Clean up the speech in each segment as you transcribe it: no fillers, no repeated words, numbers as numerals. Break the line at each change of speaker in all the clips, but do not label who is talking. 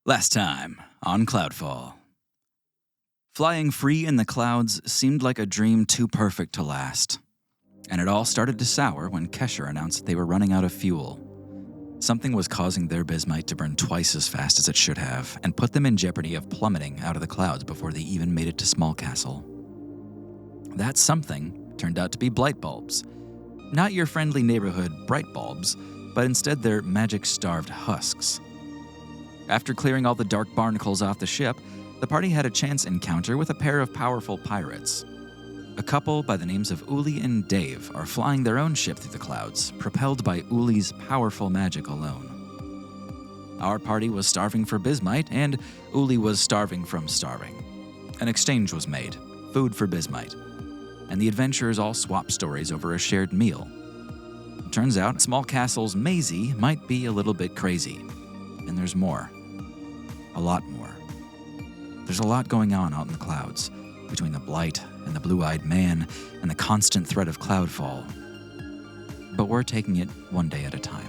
Last time on Cloudfall. Flying free in the clouds seemed like a dream too perfect to last. And it all started to sour when Kesher announced they were running out of fuel. Something was causing their bismite to burn twice as fast as it should have, and put them in jeopardy of plummeting out of the clouds before they even made it to Smallcastle. That something turned out to be blight bulbs. Not your friendly neighborhood bright bulbs, but instead their magic-starved husks. After clearing all the dark barnacles off the ship, the party had a chance encounter with a pair of powerful pirates. A couple by the names of Uli and Dave are flying their own ship through the clouds, propelled by Uli's powerful magic alone. Our party was starving for bismite, and Uli was starving from starving. An exchange was made, food for bismite, and the adventurers all swapped stories over a shared meal. It turns out Smallcastle's Maisie might be a little bit crazy, and there's more. A lot more. There's a lot going on out in the clouds, between the blight and the blue-eyed man and the constant threat of Cloudfall. But we're taking it one day at a time.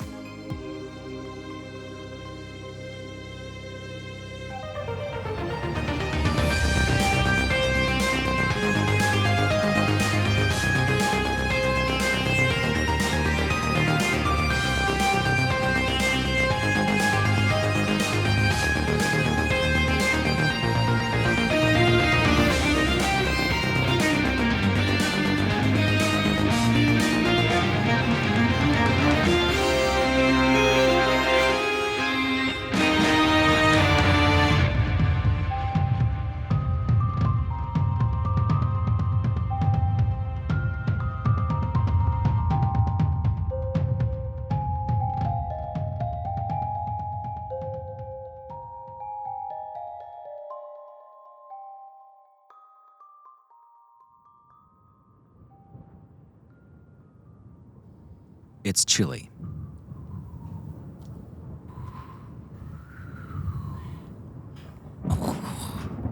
It's chilly.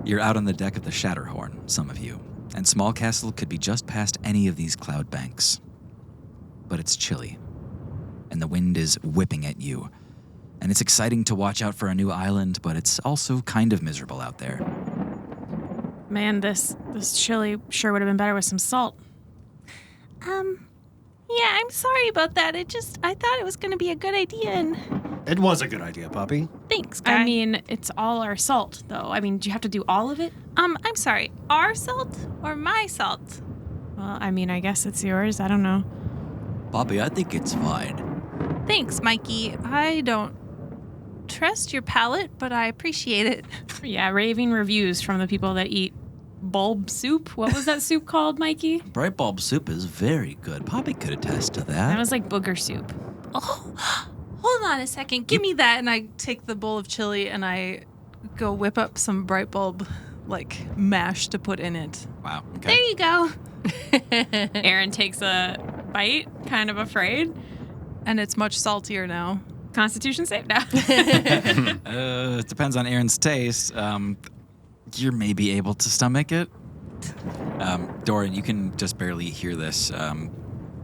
You're out on the deck of the Shatterhorn, some of you, and Smallcastle could be just past any of these cloud banks. But it's chilly, and the wind is whipping at you, and it's exciting to watch out for a new island, but it's also kind of miserable out there.
Man, this chili sure would have been better with some salt.
Yeah, I'm sorry about that. I thought it was going to be a good idea, and...
It was a good idea, Poppy.
Thanks, Guy.
I mean, it's all our salt, though. I mean, do you have to do all of it?
I'm sorry. Our salt or my salt?
Well, I mean, I guess it's yours. I don't know.
Bobby, I think it's fine.
Thanks, Mikey. I don't trust your palate, but I appreciate it.
Yeah, raving reviews from the people that eat bulb soup. What was that soup called, Mikey?
Bright bulb soup is very good. Poppy could attest to that.
That was like booger soup.
Oh, hold on a second. Give me that. And I take the bowl of chili and I go whip up some bright bulb, mash to put in it.
Wow. Okay.
There you go.
Aaron takes a bite, kind of afraid.
And it's much saltier now.
Constitution save now.
It depends on Aaron's taste. You're maybe able to stomach it. Doran, you can just barely hear this.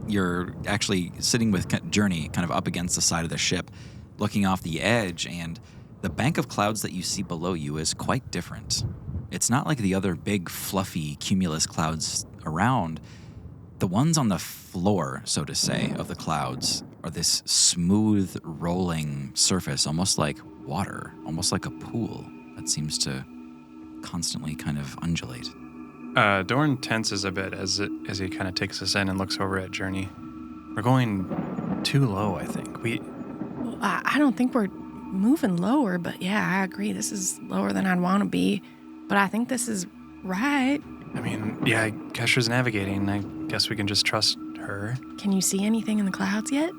You're actually sitting with Journey kind of up against the side of the ship, looking off the edge, and the bank of clouds that you see below you is quite different. It's not like the other big, fluffy, cumulus clouds around. The ones on the floor, so to say, of the clouds are this smooth, rolling surface, almost like water, almost like a pool that seems to constantly kind of undulate.
Doran tenses a bit as he kind of takes us in and looks over at Journey. We're going too low, I think.
I don't think we're moving lower, but yeah, I agree. This is lower than I'd want to be, but I think this is right.
I mean, yeah, Kesher's navigating. I guess we can just trust her.
Can you see anything in the clouds yet?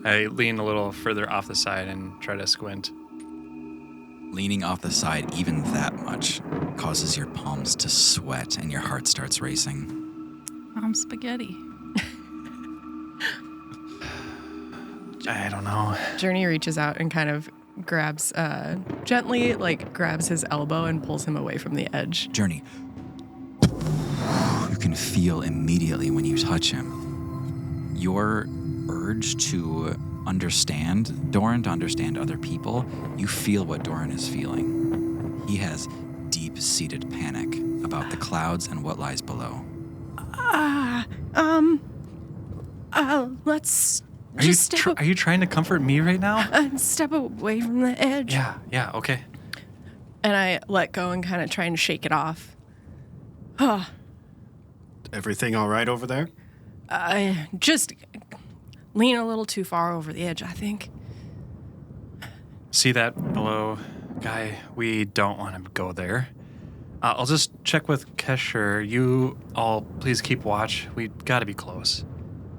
I lean a little further off the side and try to squint.
Leaning off the side even that much causes your palms to sweat and your heart starts racing.
I'm spaghetti.
I don't know.
Journey reaches out and kind of grabs, gently, grabs his elbow and pulls him away from the edge.
Journey. You can feel immediately when you touch him. Your urge to understand Doran, to understand other people, you feel what Doran is feeling. He has deep-seated panic about the clouds and what lies below.
Let's
Are you,
just
are you trying to comfort me right now?
step away from the edge.
Yeah, okay.
And I let go and kind of trying to shake it off.
Everything all right over there?
I just lean a little too far over the edge, I think.
See that below, guy? We don't want to go there. I'll just check with Kesher. You all please keep watch. We got to be close.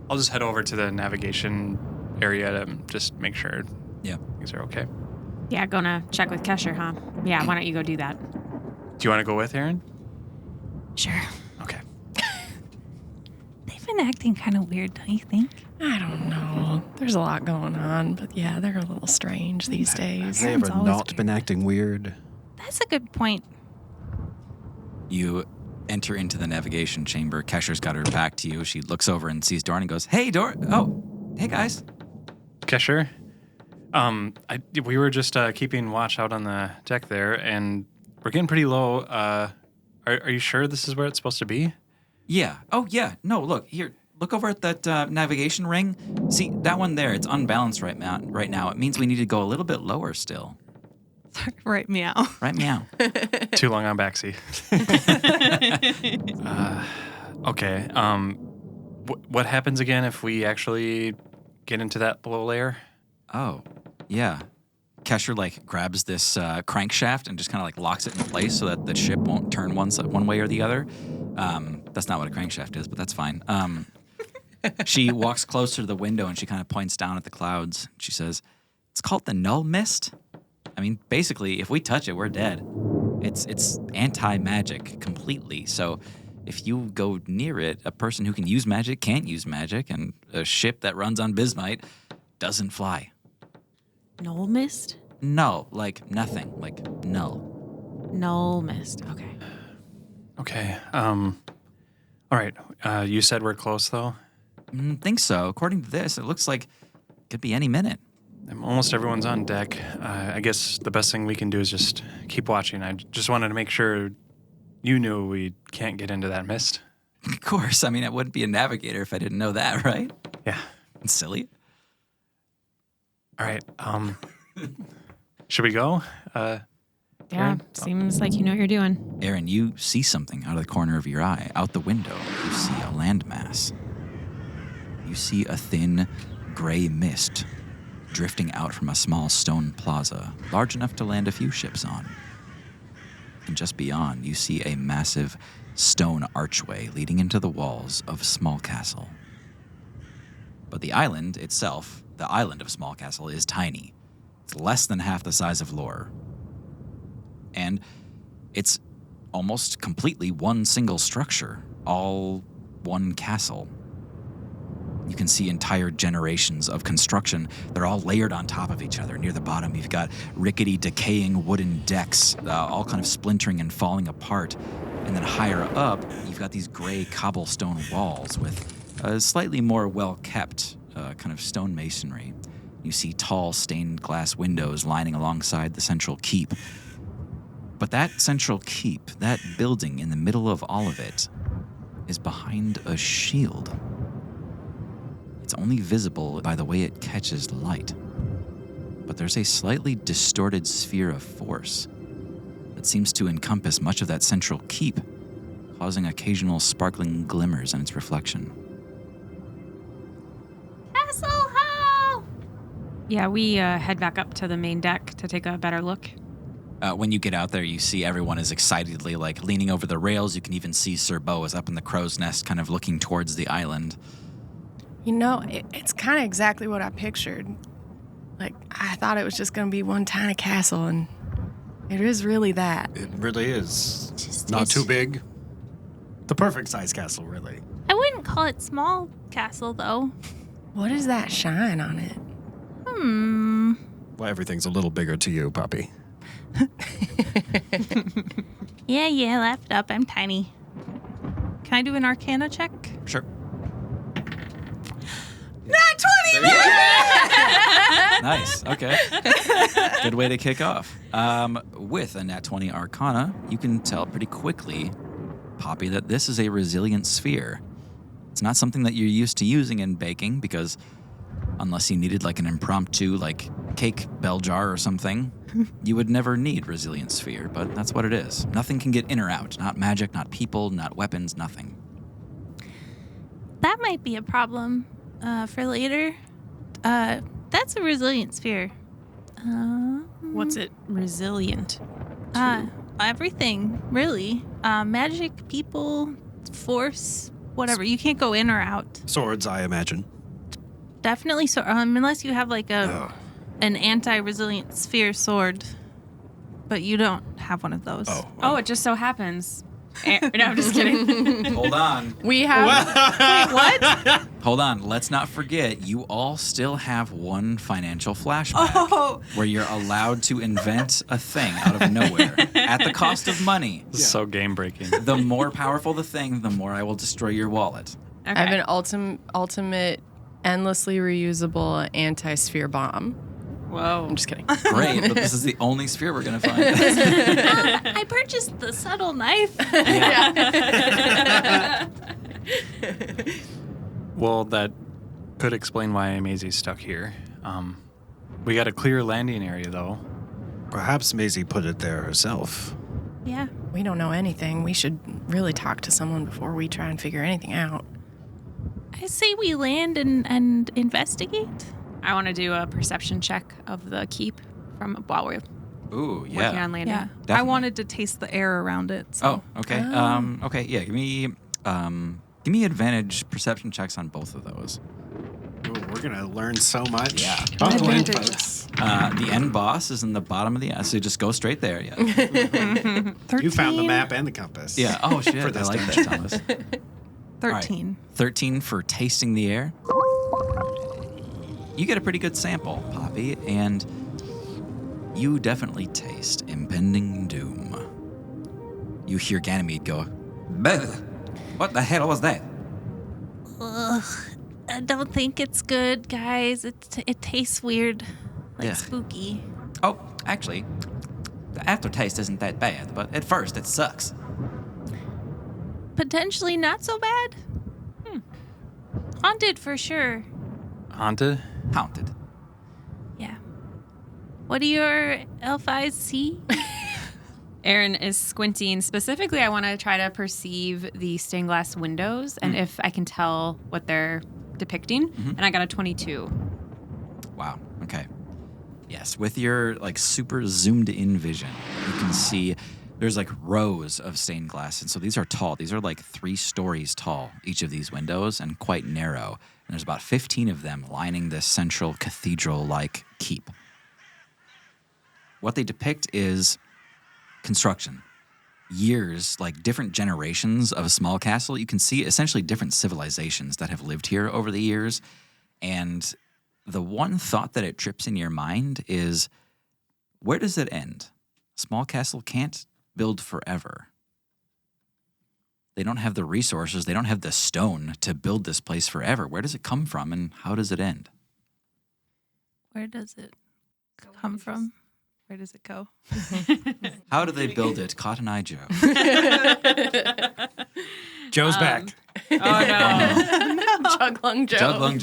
I'll just head over to the navigation area to just make sure things are okay.
Yeah, gonna check with Kesher, huh? Yeah, why don't you go do that?
Do you want to go with Aaron?
Sure.
Okay.
They've been acting kind of weird, don't you think?
I don't know. There's a lot going on, but yeah, they're a little strange these days.
They
Aaron's
ever
always
not
weird.
been acting weird?
That's a good point.
You enter into the navigation chamber. Kesher's got her back to you. She looks over and sees Doran and goes, "Hey, Doran. Oh, hey, guys."
Kesher? We were just keeping watch out on the deck there, and we're getting pretty low. Are you sure this is where it's supposed to be?
Yeah. Oh, yeah. No, look. Here. Look over at that navigation ring. See, that one there, it's unbalanced right now. It means we need to go a little bit lower still.
Right, meow.
Right, meow.
Too long on backseat. Okay. What happens again if we actually get into that below layer?
Oh, yeah. Kesher, grabs this crankshaft and just kind of, locks it in place so that the ship won't turn one way or the other. That's not what a crankshaft is, but that's fine. She walks closer to the window and she kind of points down at the clouds. She says, "It's called the null mist. I mean, basically, if we touch it, we're dead. It's anti-magic completely. So if you go near it, a person who can use magic can't use magic, and a ship that runs on bismite doesn't fly.
Null mist?
Null, nothing, null."
Null mist. Okay.
Okay. All right. You said we're close, though?
Think so. According to this, it looks like it could be any minute.
Almost everyone's on deck. I guess the best thing we can do is just keep watching. I just wanted to make sure you knew we can't get into that mist.
Of course. I mean, I wouldn't be a navigator if I didn't know that, right?
Yeah.
It's silly.
All right. Should we go?
Yeah,
Aaron?
seems like you know what you're doing.
Aaron, you see something out of the corner of your eye. Out the window, you see a landmass. You see a thin, gray mist drifting out from a small stone plaza, large enough to land a few ships on. And just beyond, you see a massive stone archway leading into the walls of Smallcastle. But the island itself, the island of Smallcastle, is tiny. It's less than half the size of Lore. And it's almost completely one single structure, all one castle. You can see entire generations of construction. They're all layered on top of each other. Near the bottom, you've got rickety, decaying wooden decks, all kind of splintering and falling apart. And then higher up, you've got these gray cobblestone walls with slightly more well-kept kind of stone masonry. You see tall stained glass windows lining alongside the central keep. But that central keep, that building in the middle of all of it, is behind a shield. It's only visible by the way it catches light. But there's a slightly distorted sphere of force that seems to encompass much of that central keep, causing occasional sparkling glimmers in its reflection.
Castle ho!
Yeah, we head back up to the main deck to take a better look.
When you get out there, you see everyone is excitedly leaning over the rails. You can even see Sir Beau is up in the crow's nest, kind of looking towards the island.
You know, it's kind of exactly what I pictured. I thought it was just going to be one tiny castle, and it is really that.
It really is.
Just
Not
it's-
too big. The perfect size castle, really.
I wouldn't call it small castle, though.
What is that shine on it?
Well, everything's a little bigger to you, puppy.
Yeah, laughed up. I'm tiny. Can I do an Arcana check?
Sure.
Not 20!
Nice. Okay. Good way to kick off. With a nat 20 Arcana, you can tell pretty quickly, Poppy, that this is a resilient sphere. It's not something that you're used to using in baking because unless you needed like an impromptu like cake bell jar or something, you would never need resilient sphere, but that's what it is. Nothing can get in or out. Not magic, not people, not weapons, nothing.
That might be a problem for later. That's a resilient sphere.
What's it resilient?
Everything, really. Magic, people, force, whatever. You can't go in or out.
Swords, I imagine.
Definitely so. Unless you have like an anti-resilient sphere sword, but you don't have one of those.
Oh, it just so happens. No, I'm just kidding.
Hold on.
We have.
Wait, what?
Hold on. Let's not forget, you all still have one financial flashback where you're allowed to invent a thing out of nowhere at the cost of money.
This is so game breaking.
The more powerful the thing, the more I will destroy your wallet.
Okay.
I have an ultimate, endlessly reusable anti-sphere bomb.
Whoa.
I'm just kidding.
Great, but this is the only sphere we're going to find.
I purchased the subtle knife.
Well, that could explain why Maisie's stuck here. We got a clear landing area, though.
Perhaps Maisie put it there herself.
Yeah.
We don't know anything. We should really talk to someone before we try and figure anything out.
I say we land and investigate.
I want to do a perception check of the keep from while we're
Ooh,
working
yeah.
on landing.
Yeah. I
Definitely.
wanted to taste the air around it. So.
Oh, okay. Okay, yeah, give me advantage perception checks on both of those.
Ooh, we're going to learn so much.
Yeah.
Buckle in,
Advantage.
folks.
The end boss is in the bottom of the so just go straight there, yeah.
13.
You found the map and the compass.
Yeah. Oh shit.
For
I
this
like that,
dungeon.
Thomas.
13.
13 for tasting the air. You get a pretty good sample, Poppy, and you definitely taste impending doom. You hear Ganymede go, "Bleh. What the hell was that?"
Ugh. I don't think it's good, guys. It tastes weird. Like
Yeah.
spooky.
Oh, actually, the aftertaste isn't that bad, but at first it sucks.
Potentially not so bad. Haunted for sure.
Haunted?
Haunted.
Yeah. What do your elf eyes see?
Aaron is squinting. Specifically, I want to try to perceive the stained glass windows and if I can tell what they're depicting. And I got a 22.
Wow. Okay. Yes, with your like super zoomed in vision, you can see there's like rows of stained glass. And so these are tall. These are like 3 stories tall, each of these windows, and quite narrow. And there's about 15 of them lining this central cathedral-like keep. What they depict is construction. Years, like different generations of Smallcastle. You can see essentially different civilizations that have lived here over the years. And the one thought that it trips in your mind is, where does it end? Smallcastle can't build forever. They don't have the resources, they don't have the stone to build this place forever. Where does it come from and how does it end?
Where does it come from? Where does it go?
How do they build it? Cotton Eye Joe.
Joe's back.
Oh, no.
Chuglung Joe.
Juglung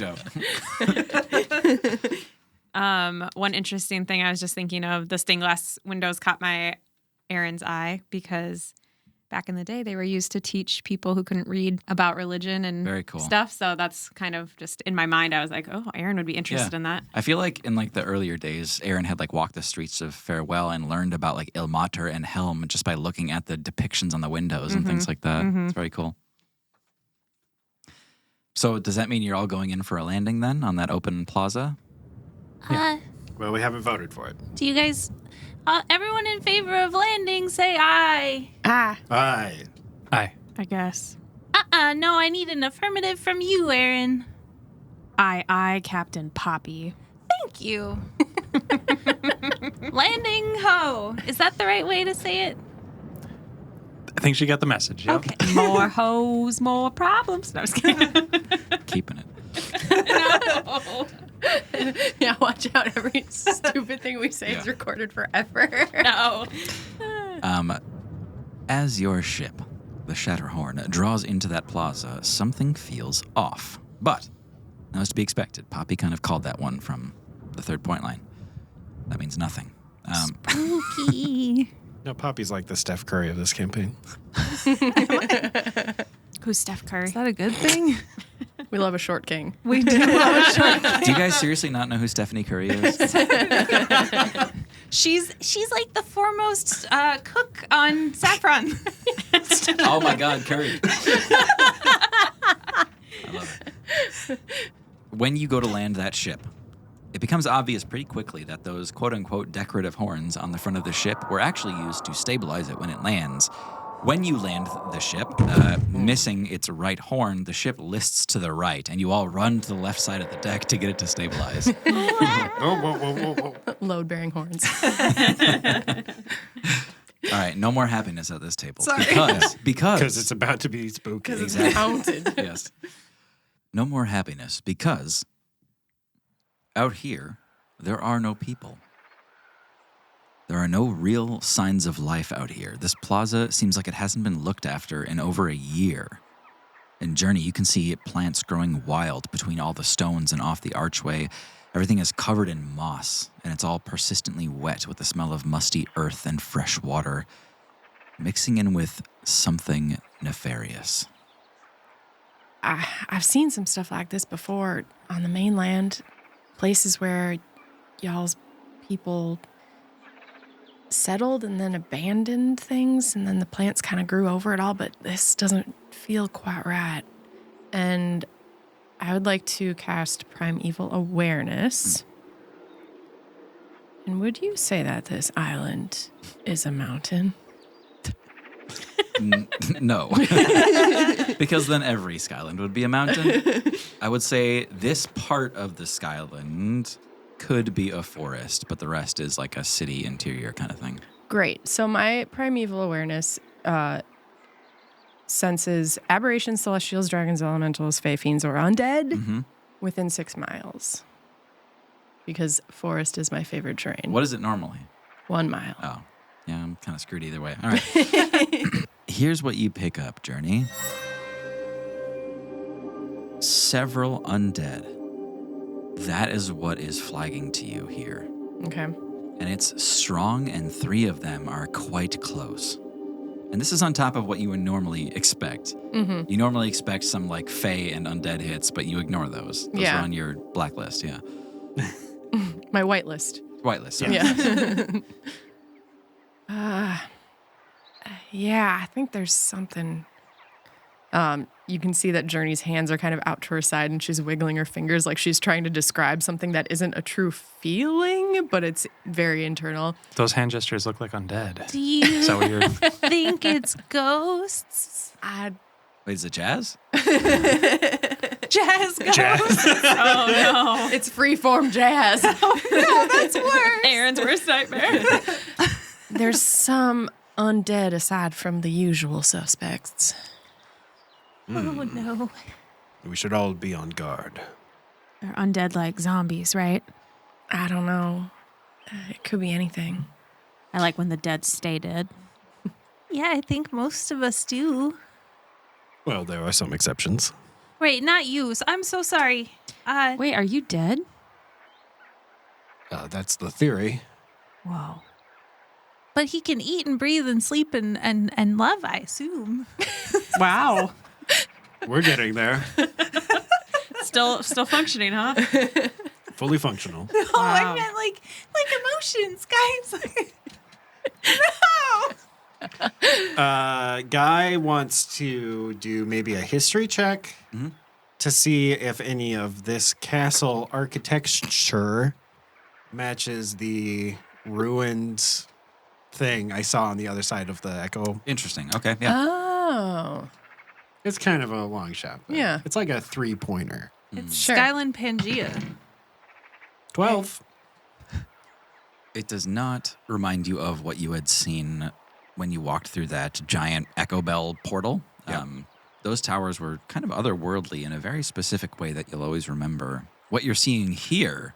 Joe.
One interesting thing I was just thinking of, the stained glass windows caught my Aaron's eye because back in the day they were used to teach people who couldn't read about religion and
Very cool.
stuff. So that's kind of just in my mind. I was like, oh, Aaron would be interested in that.
I feel like in like the earlier days, Aaron had like walked the streets of Farewell and learned about like Ilmater and Helm just by looking at the depictions on the windows and things like that. It's very cool. So does that mean you're all going in for a landing then on that open plaza?
Well, we haven't voted for it.
Do you guys, everyone in favor of landing, say aye.
Ah,
Aye.
Aye.
I guess.
No, I need an affirmative from you, Aaron.
Aye, Captain Poppy.
Thank you. Landing ho. Is that the right way to say it?
I think she got the message. Yep.
Okay.
More hoes, more problems. No, I was kidding.
Keeping it.
Yeah, watch out. Every stupid thing we say is recorded forever.
No.
As your ship, the Shatterhorn, draws into that plaza, something feels off. But that was to be expected. Poppy kind of called that one from the third point line. That means nothing.
Spooky.
No, Poppy's like the Steph Curry of this campaign.
Who's Steph Curry?
Is that a good thing?
We love a short king.
We do love a short.
Do you guys seriously not know who Stephanie Curry is?
She's like the foremost cook on Saffron.
Oh my God, Curry. I love it. When you go to land that ship, it becomes obvious pretty quickly that those quote-unquote decorative horns on the front of the ship were actually used to stabilize it when it lands. When you land the ship, missing its right horn, the ship lists to the right, and you all run to the left side of the deck to get it to stabilize.
Whoa.
Load-bearing horns.
All right, no more happiness at this table.
Sorry.
Because
it's about to be spooky.
Because it's
Exactly.
haunted.
Yes. No more happiness because out here, there are no people. There are no real signs of life out here. This plaza seems like it hasn't been looked after in over a year. In Journey, you can see plants growing wild between all the stones and off the archway. Everything is covered in moss, and it's all persistently wet with the smell of musty earth and fresh water, mixing in with something nefarious.
I've seen some stuff like this before on the mainland. Places where y'all's people settled and then abandoned things, and then the plants kind of grew over it all, but this doesn't feel quite right. And I would like to cast Primeval Awareness. And would you say that this island is a mountain?
No. Because then every Skyland would be a mountain. I would say this part of the Skyland could be a forest, but the rest is like a city interior kind of thing.
Great. So my Primeval Awareness senses aberrations, celestials, dragons, elementals, fae, fiends, or undead within 6 miles. Because forest is my favorite terrain.
What is it normally?
1 mile.
Oh, yeah, I'm kind of screwed either way. All right. Here's what you pick up, Journey. Several undead. That is what is flagging to you here.
Okay.
And it's strong, and 3 of them are quite close. And this is on top of what you would normally expect. You normally expect some like fae and undead hits, but you ignore those. Those are on your blacklist, yeah.
My whitelist.
Whitelist, sorry.
Yeah. Yeah, I think there's something. You can see that Journey's hands are kind of out to her side, and she's wiggling her fingers like she's trying to describe something that isn't a true feeling, but it's very internal.
Those hand gestures look like undead.
Do you
Is that what you're...
think it's ghosts?
Wait, is it Jazz?
Jazz ghosts?
Oh, no.
It's freeform jazz.
No, that's worse.
Aaron's worst nightmare.
There's some undead aside from the usual suspects.
Oh, no.
We should all be on guard.
They're undead like zombies, right?
I don't know. It could be anything.
I like when the dead stay dead.
Yeah, I think most of us do.
Well, there are some exceptions.
Wait, not you. I'm so sorry.
Wait, are you dead?
That's the theory.
Whoa.
But he can eat and breathe and sleep and love, I assume.
Wow.
We're getting there.
Still functioning, huh?
Fully functional.
No, I meant like emotions, guys. No.
Guy wants to do maybe a history check to see if any of this castle architecture matches the ruined thing I saw on the other side of the echo.
Interesting. Okay, yeah.
Oh.
It's kind of a long shot. But
Yeah.
It's like a 3-pointer.
It's
Sure.
Skyland Pangea.
12.
It does not remind you of what you had seen when you walked through that giant Echo Bell portal.
Yeah.
Those towers were kind of otherworldly in a very specific way that you'll always remember. what you're seeing here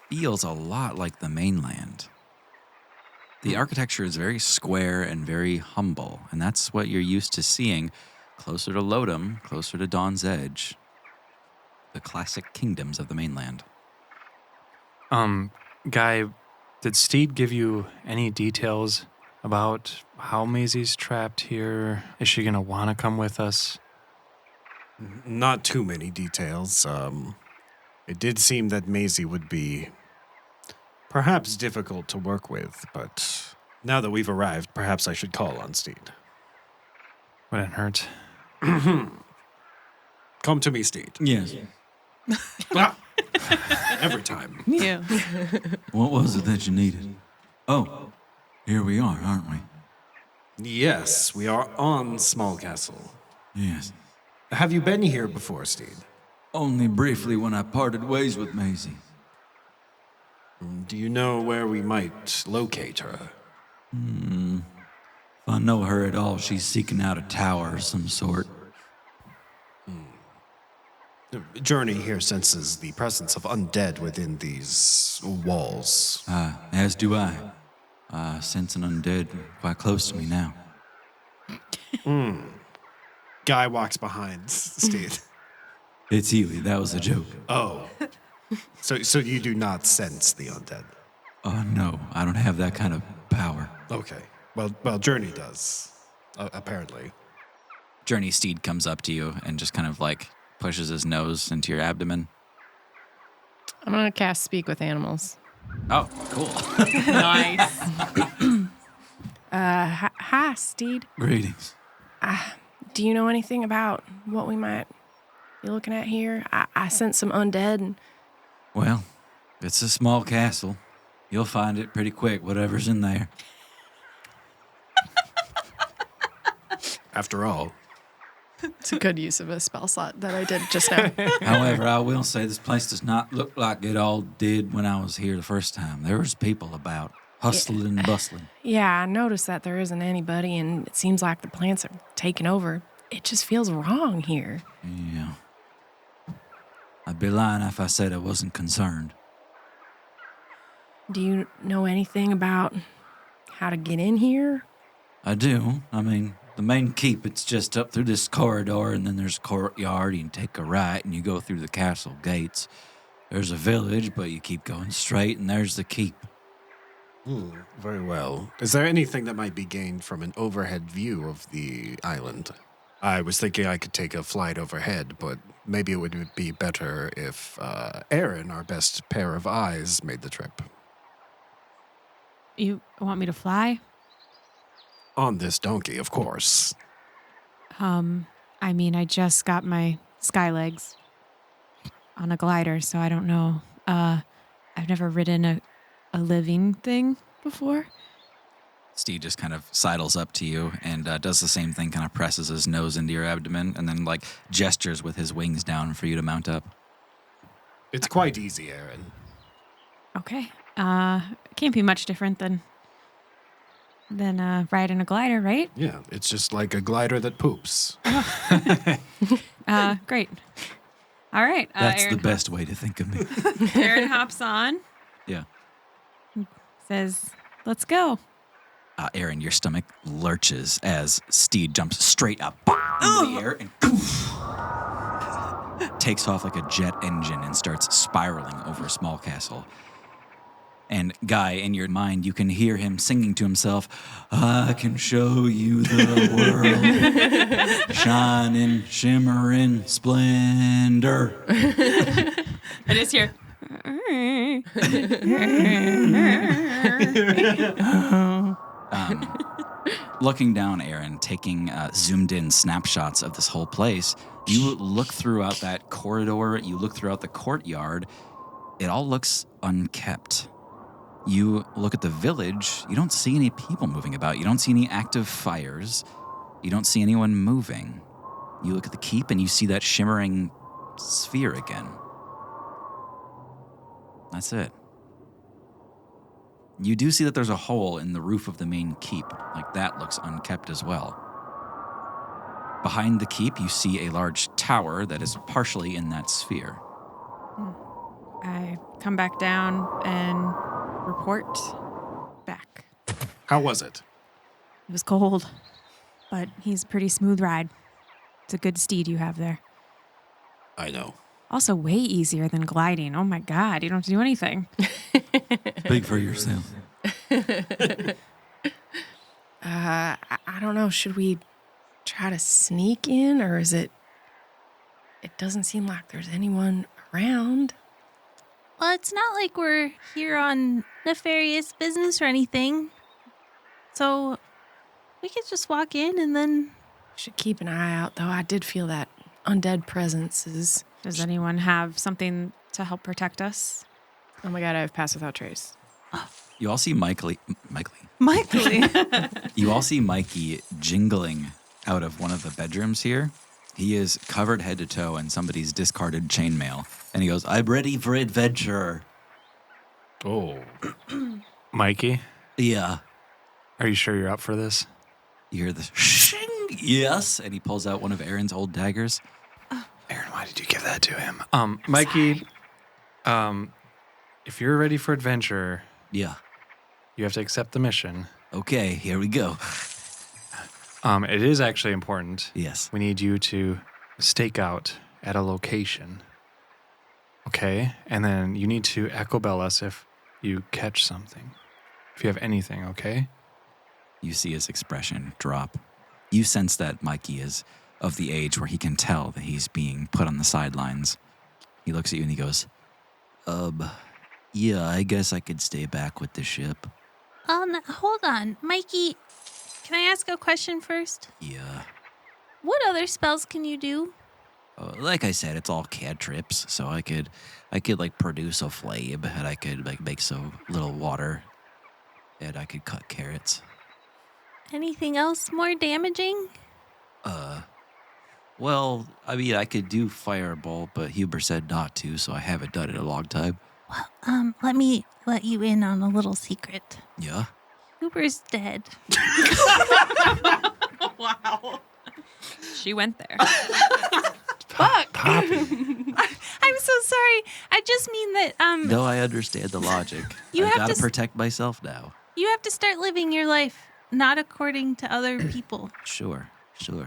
feels a lot like the mainland. The architecture is very square and very humble, and that's what you're used to seeing closer to Lodom, closer to Dawn's Edge, the classic kingdoms of the mainland.
Guy, did Steed give you any details about how Maisie's trapped here? Is she going to want to come with us?
Not too many details. It did seem that Maisie would be perhaps difficult to work with, but now that we've arrived, perhaps I should call on Steed.
Wouldn't hurt.
Come to me, Steed.
Yes.
Ah! Every time.
Yeah.
What was it that you needed? Oh, here we are, aren't we?
Yes, we are on Smallcastle.
Yes.
Have you been here before, Steed?
Only briefly when I parted ways with Maisie.
Do you know where we might locate her?
If I know her at all, she's seeking out a tower of some sort.
Journey here senses the presence of undead within these walls.
As do I. Sense an undead quite close to me now.
Guy walks behind Steed.
It's Healy, that was a joke.
Oh. So you do not sense the undead?
No, I don't have that kind of power.
Okay. Well, Journey does, apparently.
Journey Steed comes up to you and just kind of like pushes his nose into your abdomen.
I'm going to cast Speak with Animals.
Oh, cool.
Nice.
Hi, Steed.
Greetings.
Do you know anything about what we might be looking at here? I sense some undead. And
Well, it's a small castle. You'll find it pretty quick, whatever's in there.
After all.
it's a good use of a spell slot that I did just now.
However, I will say this place does not look like it all did when I was here the first time. There was people about, hustling and bustling.
Yeah, I noticed that there isn't anybody, and it seems like the plants are taking over. It just feels wrong here.
Yeah. I'd be lying if I said I wasn't concerned.
Do you know anything about how to get in here?
I do. I mean, the main keep, it's just up through this corridor, and then there's a courtyard. You can take a right, and you go through the castle gates. There's a village, but you keep going straight, and there's the keep.
Very well. Is there anything that might be gained from an overhead view of the island? I was thinking I could take a flight overhead, but maybe it would be better if Aaron, our best pair of eyes, made the trip.
You want me to fly?
On this donkey, of course.
I mean, I just got my sky legs on a glider, so I don't know. I've never ridden a living thing before.
Steve just kind of sidles up to you and does the same thing, kind of presses his nose into your abdomen and then like gestures with his wings down for you to mount up.
It's quite easy, Aaron.
Okay. Can't be much different than riding a glider, right?
Yeah, it's just like a glider that poops.
Great. All right.
That's
Aaron
the best way to think of me.
Aaron hops on,
Yeah.
says, "Let's go."
Aaron, your stomach lurches as Steed jumps straight up in the air and poof, takes off like a jet engine and starts spiraling over Smallcastle. And Guy, in your mind, you can hear him singing to himself, "I can show you the world, shining, shimmering, splendor."
I just hear.
Looking down, Aaron, taking zoomed-in snapshots of this whole place, you look throughout that corridor, you look throughout the courtyard, it all looks unkept. You look at the village, you don't see any people moving about, you don't see any active fires, you don't see anyone moving. You look at the keep and you see that shimmering sphere again. That's it. You do see that there's a hole in the roof of the main keep. Like, that looks unkept as well. Behind the keep, you see a large tower that is partially in that sphere.
I come back down and report back.
How was it?
It was cold, but he's a pretty smooth ride. It's a good steed you have there.
I know.
Also, way easier than gliding. Oh my God, you don't have to do anything.
Big for yourself.
I don't know. Should we try to sneak in, or is it? It doesn't seem like there's anyone around.
Well, it's not like we're here on nefarious business or anything. So we could just walk in and then...
Should keep an eye out, though. I did feel that undead presence is...
Does anyone have something to help protect us?
Oh my God, I have Pass Without Trace.
You all see Mikey. You all see Mikey jingling out of one of the bedrooms here. He is covered head to toe in somebody's discarded chainmail. And he goes, I'm ready for adventure.
Oh.
Mikey,
Yeah.
are you sure you're up for this?
You hear this shing. Yes. And he pulls out one of Aaron's old daggers.
Aaron, why did you give that to him? Mikey, if you're ready for adventure,
Yeah.
you have to accept the mission.
Okay, here we go.
It is actually important.
Yes.
We need you to stake out at a location. Okay? And then you need to echo bell us if you catch something. If you have anything, okay?
You see his expression drop. You sense that Mikey is of the age where he can tell that he's being put on the sidelines. He looks at you and he goes, yeah, I guess I could stay back with the ship.
Hold on. Mikey, can I ask a question first?
Yeah.
What other spells can you do?
Like I said, it's all cantrips, so I could like produce a flame, and I could like make some little water, and I could cut carrots.
Anything else more damaging?
Well, I mean, I could do fireball, but Huber said not to, so I haven't done it in a long time.
Well, let me let you in on a little secret.
Yeah?
Huber's dead.
She went there.
Poppy.
I'm so sorry. I just mean that
No, I understand the logic.
You
I
have
gotta
to
protect myself now.
you have to start living your life not according to other people.
Sure,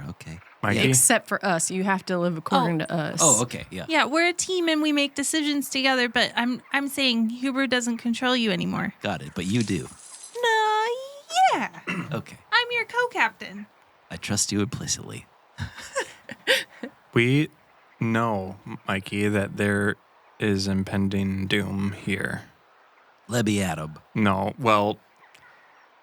okay.
Mikey?
Except for us. You have to live according to us.
Oh, okay, yeah.
Yeah, we're a team and we make decisions together, but I'm saying Huber doesn't control you anymore.
Got it, but you do.
No, yeah.
Okay.
I'm your co-captain.
I trust you implicitly.
We know, Mikey, that there is impending doom here.
Let me at him.
No, well,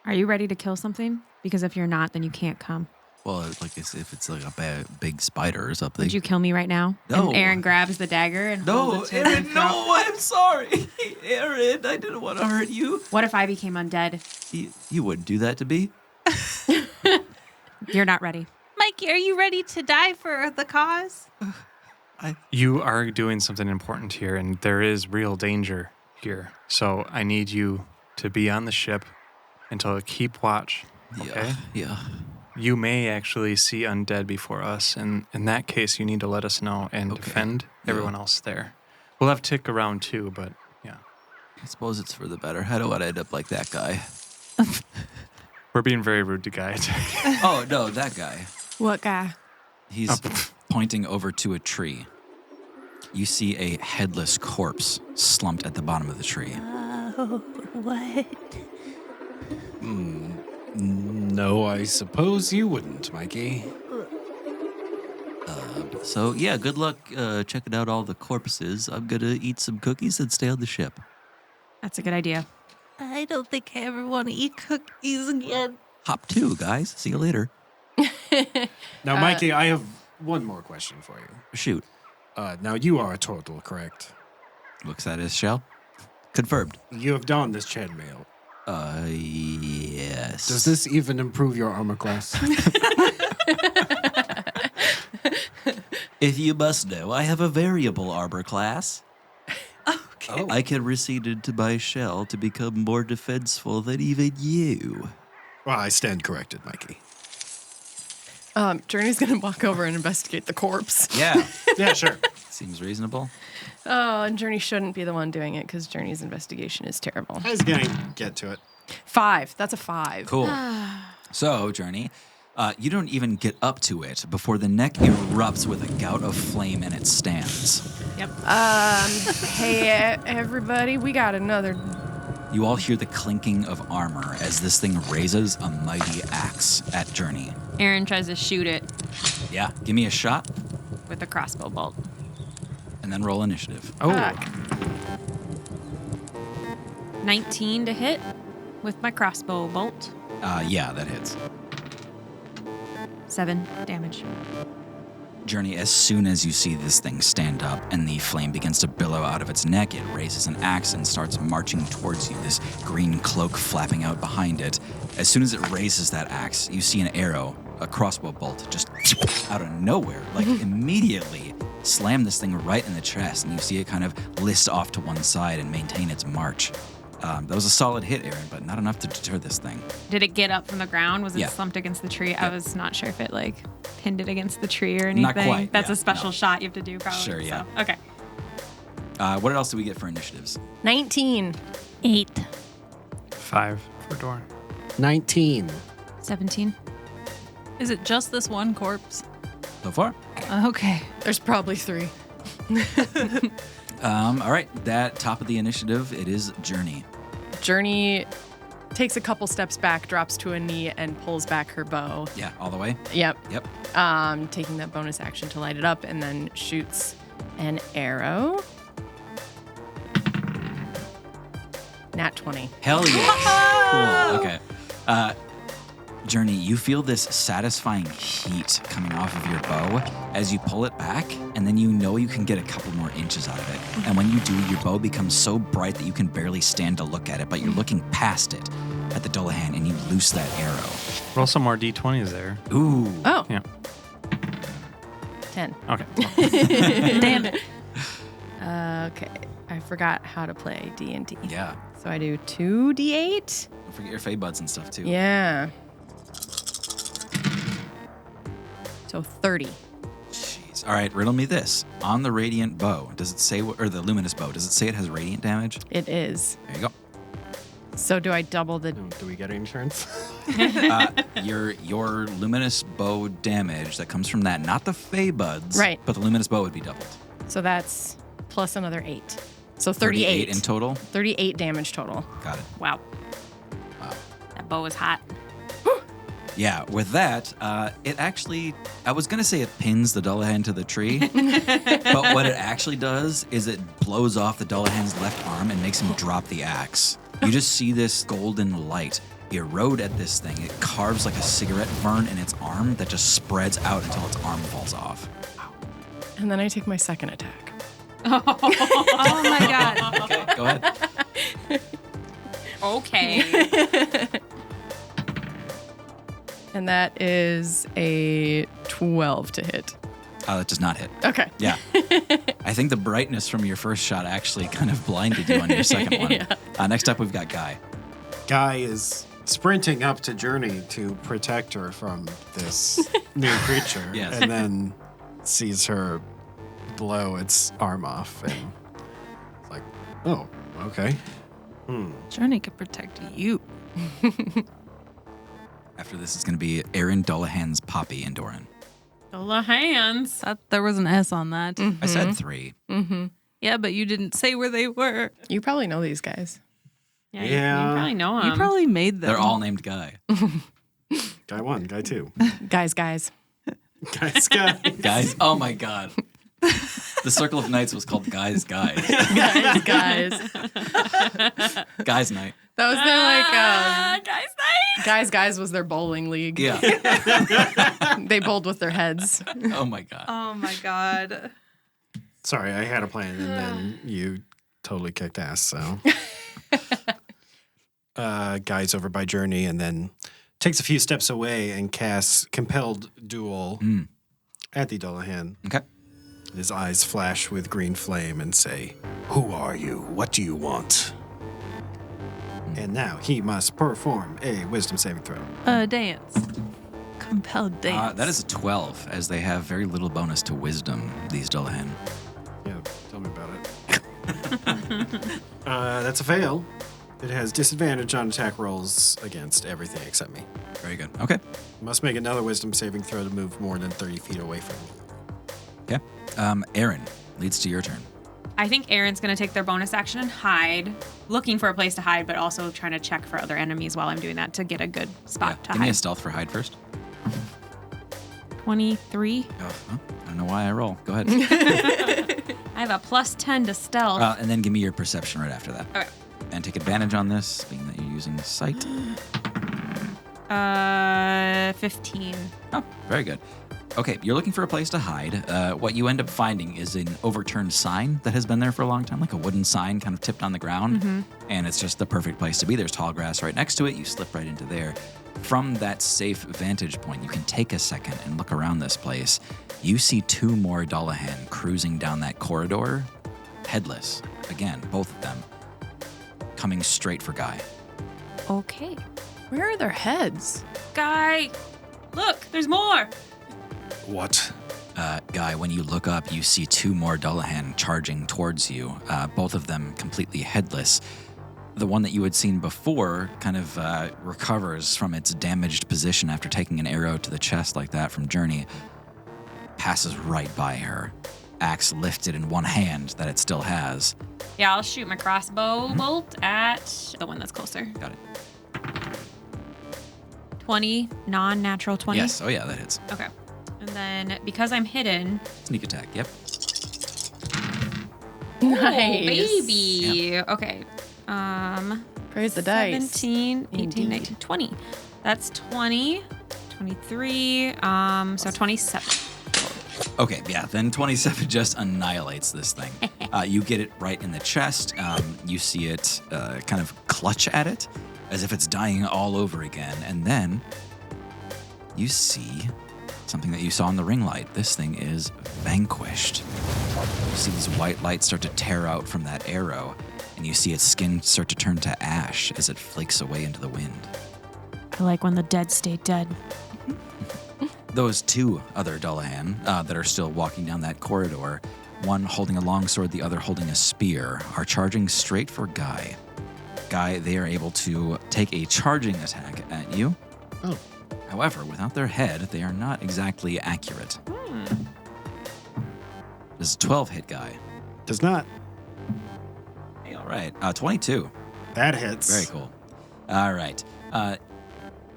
Are you ready to kill something? Because if you're not, then you can't come.
Well, like if it's like a big spider or something.
Would you kill me right now?
No.
And Aaron grabs the dagger and
No,
holds it to
Aaron,
his
no,
throat.
I'm sorry. Aaron, I didn't want to hurt you.
What if I became undead?
You wouldn't do that to me.
You're not ready.
Mikey, are you ready to die for the cause?
you are doing something important here, and there is real danger here. So I need you to be on the ship and to keep watch, okay?
Yeah.
You may actually see undead before us, and in that case, you need to let us know and
Okay.
defend everyone else there. We'll have Tick around too, but yeah.
I suppose it's for the better. I don't want to end up like that guy.
We're being very rude to Guy.
Oh, no, that guy.
What guy?
He's pointing over to a tree. You see a headless corpse slumped at the bottom of the tree.
Oh, what?
No, I suppose you wouldn't, Mikey.
So, yeah, good luck checking out all the corpses. I'm going to eat some cookies and stay on the ship.
That's a good idea.
I don't think I ever want to eat cookies again.
Hop 2, guys. See you later.
Now, Mikey, I have one more question for you.
Shoot.
Now, you are a turtle, correct?
Looks at his shell. Confirmed.
You have donned this chainmail.
Yes.
Does this even improve your armor class?
If you must know, I have a variable armor class.
Okay.
I can recede into my shell to become more defenseful than even you.
Well, I stand corrected, Mikey.
Journey's gonna walk over and investigate the corpse.
Yeah.
Yeah, sure.
Seems reasonable.
Oh, and Journey shouldn't be the one doing it because Journey's investigation is terrible.
I was going to get to it.
5. That's a 5.
Cool. So, Journey, you don't even get up to it before the neck erupts with a gout of flame and it stands.
Yep.
Hey, everybody, we got another.
You all hear the clinking of armor as this thing raises a mighty axe at Journey.
Aaron tries to shoot it
Yeah, give me a shot
with a crossbow bolt.
and then roll initiative.
Oh,
Fuck.
19 to hit with my crossbow bolt.
Yeah, that hits.
7 damage.
Journey, as soon as you see this thing stand up and the flame begins to billow out of its neck, it raises an axe and starts marching towards you, this green cloak flapping out behind it. As soon as it raises that axe, you see an arrow, a crossbow bolt, just out of nowhere, like immediately slam this thing right in the chest, and you see it kind of list off to one side and maintain its march. That was a solid hit, Aaron, but not enough to deter this thing.
Did it get up from the ground? Was it
Yeah.
slumped against the tree?
Yeah.
I was not sure if it like pinned it against the tree or anything.
Not quite,
That's
yeah,
a special
no.
shot you have to do probably.
Sure, yeah.
So, okay.
What else do we get for initiatives?
19.
8.
5 for Doran.
19.
17.
Is it just this one corpse?
So far?
Okay.
There's probably 3.
All right, that top of the initiative, it is Journey.
Journey takes a couple steps back, drops to a knee, and pulls back her bow.
Yeah, all the way?
Yep.
Yep.
Taking that bonus action to light it up, and then shoots an arrow. Nat 20.
Hell yeah. Cool. Okay. Journey, you feel this satisfying heat coming off of your bow as you pull it back, and then you know you can get a couple more inches out of it. And when you do, your bow becomes so bright that you can barely stand to look at it, but you're looking past it at the Dullahan, and you loose that arrow.
Roll some more d20s there.
Ooh.
Oh,
Yeah.
10.
Okay.
Damn it.
Okay. I forgot how to play D&D.
Yeah.
So I do 2d8.
Don't forget your fey buds and stuff, too.
Yeah. So 30.
Jeez. All right, riddle me this. On the radiant bow, does it say, or the luminous bow, does it say it has radiant damage?
It is.
There you go.
So do I double the...
Do we get insurance?
Your luminous bow damage that comes from that, not the fey buds,
Right.
but the luminous bow would be doubled.
So that's plus another 8. So 38.
in total.
38 damage total.
Got it.
Wow. That bow is hot.
Yeah, with that, it actually, I was going to say it pins the Dullahan to the tree, but what it actually does is it blows off the Dullahan's left arm and makes him drop the axe. You just see this golden light erode at this thing. It carves like a cigarette burn in its arm that just spreads out until its arm falls off.
And then I take my second attack.
Oh my god.
Okay, go ahead.
Okay.
And that is a 12 to hit.
That does not hit.
Okay.
Yeah. I think the brightness from your first shot actually kind of blinded you on your second one.
Yeah.
Next up, we've got Guy.
Guy is sprinting up to Journey to protect her from this new creature.
Yes.
And then sees her blow its arm off and it's like, oh, okay.
Journey could protect you.
After this, it's going to be Aaron, Dullahan's Poppy, and Doran.
The hands.
There was an S on that.
I said 3.
Yeah, but you didn't say where they were.
You probably know these guys.
Yeah.
Yeah.
You probably know them.
You probably made them.
They're all named Guy.
Guy 1, Guy 2.
Guys.
Guy's Guy.
Guys, oh my God. The Circle of Knights was called Guys.
Guys.
Guys Night.
That was their like,
guys.
Guys was their bowling league.
Yeah.
They bowled with their heads.
Oh my God.
Oh my god.
Sorry, I had a plan and then you totally kicked ass, so. Guy's over by Journey and then takes a few steps away and casts Compelled Duel at the Dullahan.
Okay.
His eyes flash with green flame and say, "Who are you? What do you want?" And now he must perform a wisdom saving throw.
Dance. Compelled dance.
That is a 12, as they have very little bonus to wisdom, these Dullahan.
Yeah, tell me about it. That's a fail. It has disadvantage on attack rolls against everything except me.
Very good. Okay.
Must make another wisdom saving throw to move more than 30 feet away from me.
Okay. Aaron, leads to your turn.
I think Aaron's going to take their bonus action and hide, looking for a place to hide, but also trying to check for other enemies while I'm doing that to get a good spot to
Give me a
hide.
stealth for hide first.
23.
I don't know why I roll. Go ahead.
I have a plus 10 to stealth.
And then give me your perception right after that.
Okay.
And take advantage on this, being that you're using sight.
15.
Oh, very good. Okay, you're looking for a place to hide. What you end up finding is an overturned sign that has been there for a long time, like a wooden sign kind of tipped on the ground. And it's just the perfect place to be. There's tall grass right next to it. You slip right into there. From that safe vantage point, you can take a second and look around this place. You see 2 more Dullahan cruising down that corridor, headless. Again, both of them coming straight for Guy.
Okay.
Where are their heads?
Guy, look, there's more.
What?
Guy, when you look up, you see 2 more Dullahan charging towards you, both of them completely headless. The one that you had seen before kind of recovers from its damaged position after taking an arrow to the chest like that from Journey, passes right by her, axe lifted in one hand that it still has.
Yeah, I'll shoot my crossbow bolt at the one that's closer.
Got it.
20, non-natural 20.
Yes, oh yeah, that hits.
Okay. And then because I'm hidden,
Sneak attack, yep.
Nice.
oh, baby. Okay.
Praise the dice.
17, 18,
Indeed.
19, 20. That's 20, 23, so 27.
Okay, yeah, then 27 just annihilates this thing. You get it right in the chest. You see it kind of clutch at it as if it's dying all over again. And then you see something that you saw in the ring light. This thing is vanquished. You see these white lights start to tear out from that arrow, and you see its skin start to turn to ash as it flakes away into the wind.
I like when the dead stay dead.
Those 2 other Dullahan that are still walking down that corridor, one holding a longsword, the other holding a spear, are charging straight for Guy. Guy, they are able to take a charging attack at you.
Oh.
However, without their head, they are not exactly accurate. Does 12 hit Guy?
Does not.
Hey, all right. 22.
That hits.
Very cool. All right.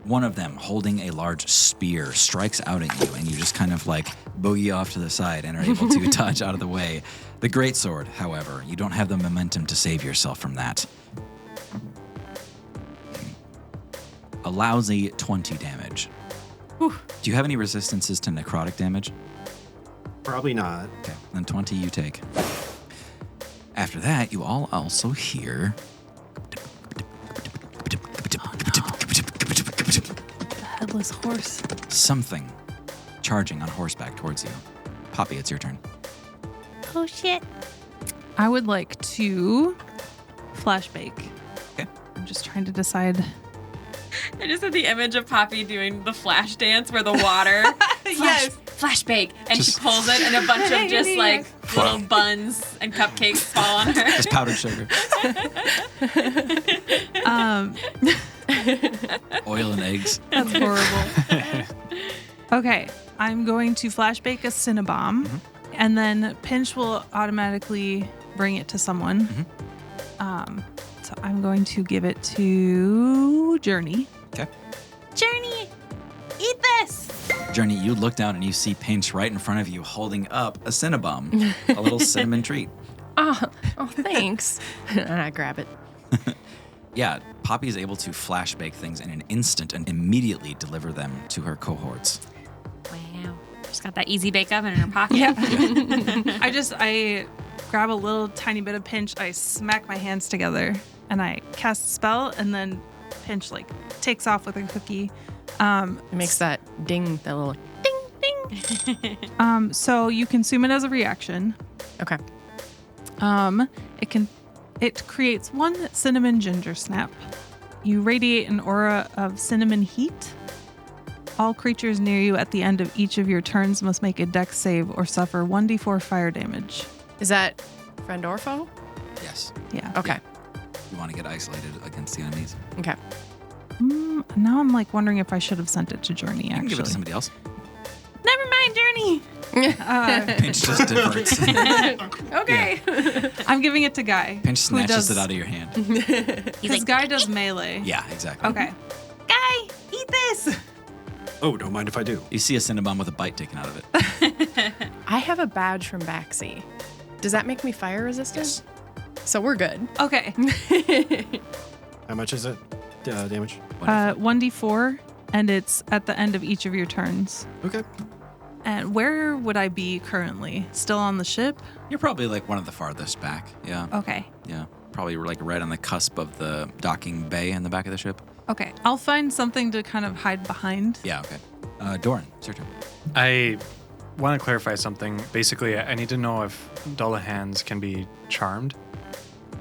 One of them, holding a large spear, strikes out at you, and you just kind of like boogie off to the side and are able to dodge out of the way. The greatsword, however, you don't have the momentum to save yourself from that. A lousy 20 damage.
Whew.
Do you have any resistances to necrotic damage?
Probably not.
Okay, then 20 you take. After that, you all also hear
The headless horse.
something charging on horseback towards you. Poppy, it's your turn.
Oh, shit.
I would like to flash bake.
Okay.
I'm just trying to decide.
I just had the image of Poppy doing the flash dance where the water flash bake, and
Just-
she pulls it, and a bunch of just like little buns and cupcakes fall on her.
Just powdered sugar. Oil and eggs.
That's horrible. Okay, I'm going to flash bake a Cinnabomb, and then Pinch will automatically bring it to someone. So I'm going to give it to Journey.
Okay.
Journey, eat this.
Journey, you look down and you see Pinch right in front of you holding up a Cinnabomb, a little cinnamon treat.
Oh, thanks. And I grab it.
Yeah, Poppy is able to flash bake things in an instant and immediately deliver them to her cohorts.
Wow. She's got that easy bake oven in her pocket.
I grab a little tiny bit of Pinch, I smack my hands together, and I cast a spell, and then Pinch like takes off with a cookie.
It makes that ding, that little ding, ding.
So you consume it as a reaction.
Okay.
It creates 1 cinnamon ginger snap. You radiate an aura of cinnamon heat. All creatures near you at the end of each of your turns must make a dex save or suffer 1d4 fire damage.
Is that friend or foe?
Yes.
Yeah.
Okay.
You want to get isolated against the enemies.
Okay.
Now I'm like wondering if I should have sent it to Journey,
You can give it to
actually.
somebody else.
Never mind, Journey.
Pinch just diverts.
Okay.
I'm giving it to Guy.
Pinch
who
snatches
does,
it out of your hand.
Because Guy does melee.
Yeah, exactly.
Okay. Guy, eat this.
Oh, don't mind if I do.
You see a Cinnabon with a bite taken out of it.
I have a badge from Baxi. Does that make me fire resistant?
Yes.
So we're good.
Okay.
How much is it? Damage?
1d4, and it's at the end of each of your turns.
Okay.
And where would I be currently? Still on the ship?
You're probably like one of the farthest back. Yeah.
Okay.
Yeah. Probably like right on the cusp of the docking bay in the back of the ship.
Okay. I'll find something to kind of hide behind.
Yeah, okay. Doran, it's your turn.
I want to clarify something. Basically, I need to know if Dullahans can be charmed.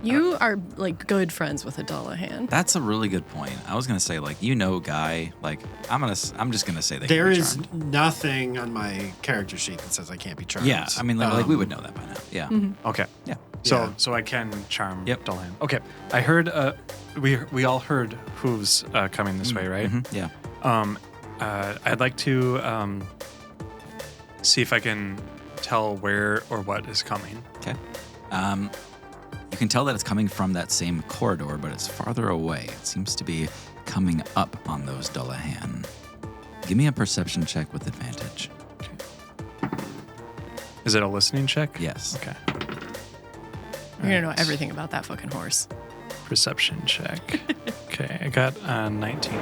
You are like good friends with a Dullahan.
That's a really good point. I was gonna say, like, Guy. Like, I'm just gonna say they
There
can be
is
charmed.
nothing on my character sheet that says I can't be charmed.
Yeah, I mean, like we would know that by now. Yeah.
Okay.
Yeah.
So I can charm
Yep.
Dullahan. Okay. I heard. We all heard hooves coming this way, right?
Mhm, yeah.
I'd like to see if I can tell where or what is coming.
Okay. You can tell that it's coming from that same corridor, but it's farther away. It seems to be coming up on those Dullahan. Give me a perception check with advantage.
Is it a listening check?
Yes.
Okay.
You're gonna know everything about that fucking horse.
Perception check. Okay, I got 19.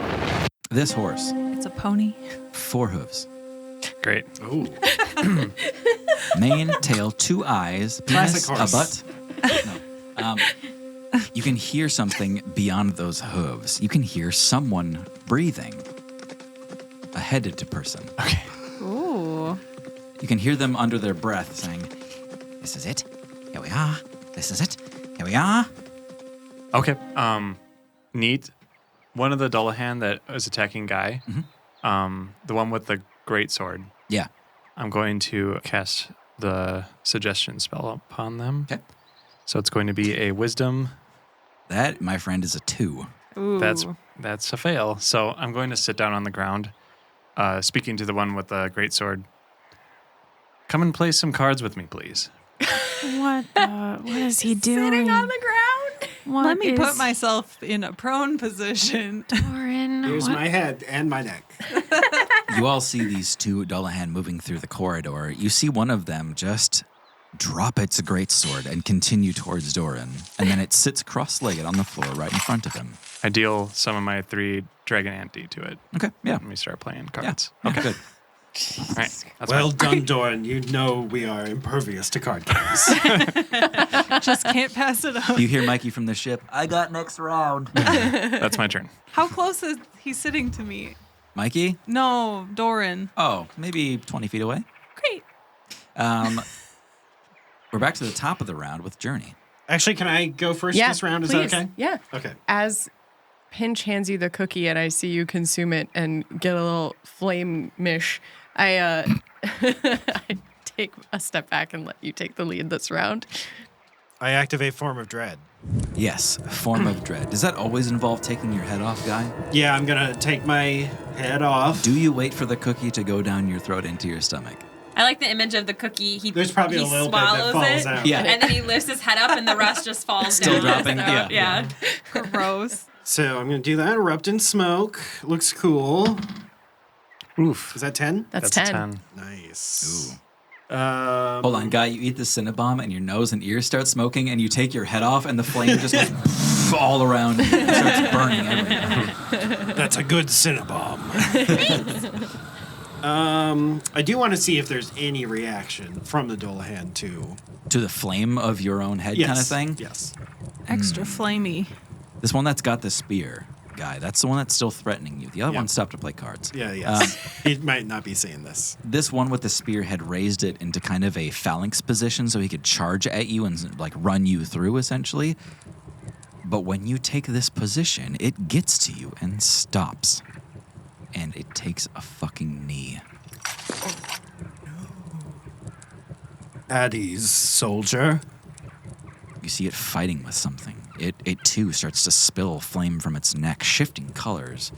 This horse,
It's a pony.
4 hooves.
Great.
Oh.
Mane, tail, 2 eyes, penis,
Classic horse.
a butt. No. You can hear something beyond those hooves. You can hear someone breathing. A headed person.
Okay.
Ooh.
You can hear them under their breath saying, "This is it. Here we are. This is it. Here we are."
Okay. Neat. One of the Dullahan that was attacking Guy, the one with the great sword.
Yeah.
I'm going to cast the suggestion spell upon them.
Okay.
So it's going to be a wisdom.
That, my friend, is a 2.
Ooh.
That's a fail. So I'm going to sit down on the ground, speaking to the one with the great sword. Come and play some cards with me, please.
What is he doing?
Sitting on the ground.
What
Let me
is
put myself in a prone position.
Doran?
Here's
What-
my head and my neck.
You all see these 2 Dullahan moving through the corridor. You see one of them just drop its greatsword and continue towards Doran, and then it sits cross-legged on the floor right in front of him.
I deal some of my 3 Dragon Ante to it.
Okay, yeah.
Let me start playing
Yeah.
cards.
Okay, good.
All right. That's
Well
fine.
done, Doran. You know we are impervious to card games.
Just can't pass it up.
You hear Mikey from the ship. I got next round.
That's my turn.
How close is he sitting to me?
Mikey?
No, Doran.
Oh, maybe 20 feet away.
Great.
We're back to the top of the round with Journey.
Actually, can I go first
Yeah,
this round? Is
please.
that okay?
Yeah.
Okay.
As Pinch hands you the cookie and I see you consume it and get a little flame-ish, I I take a step back and let you take the lead this round.
I activate Form of Dread.
Yes, form of dread. Does that always involve taking your head off, Guy?
Yeah, I'm going to take my head off.
Do you wait for the cookie to go down your throat into your stomach?
I like the image of the cookie.
There's probably
he
a little bit that
swallows
falls
it,
out.
Yeah.
and then he lifts his head up, and the rest just falls
Still
down.
dropping,
So,
yeah.
Gross.
So I'm going to do that. Erupt in smoke. Looks cool.
Oof.
Is that 10?
That's
a
10.
Nice.
Ooh. Hold on, Guy. You eat the Cinnabon and your nose and ears start smoking, and you take your head off, and the flame just goes all around you and starts burning everywhere.
That's a good Cinnabomb. I do want to see if there's any reaction from the Dullahan to
To the flame of your own head kind of thing?
Yes.
Extra flamey.
This one that's got the spear, Guy, that's the one that's still threatening you. The other
Yeah.
one stopped to play cards.
Yeah, yes. He might not be seeing this.
This one with the spear had raised it into kind of a phalanx position so he could charge at you and like run you through essentially. But when you take this position, it gets to you and stops. and it takes a fucking knee.
At ease, soldier.
You see it fighting with something. It too starts to spill flame from its neck, shifting colors.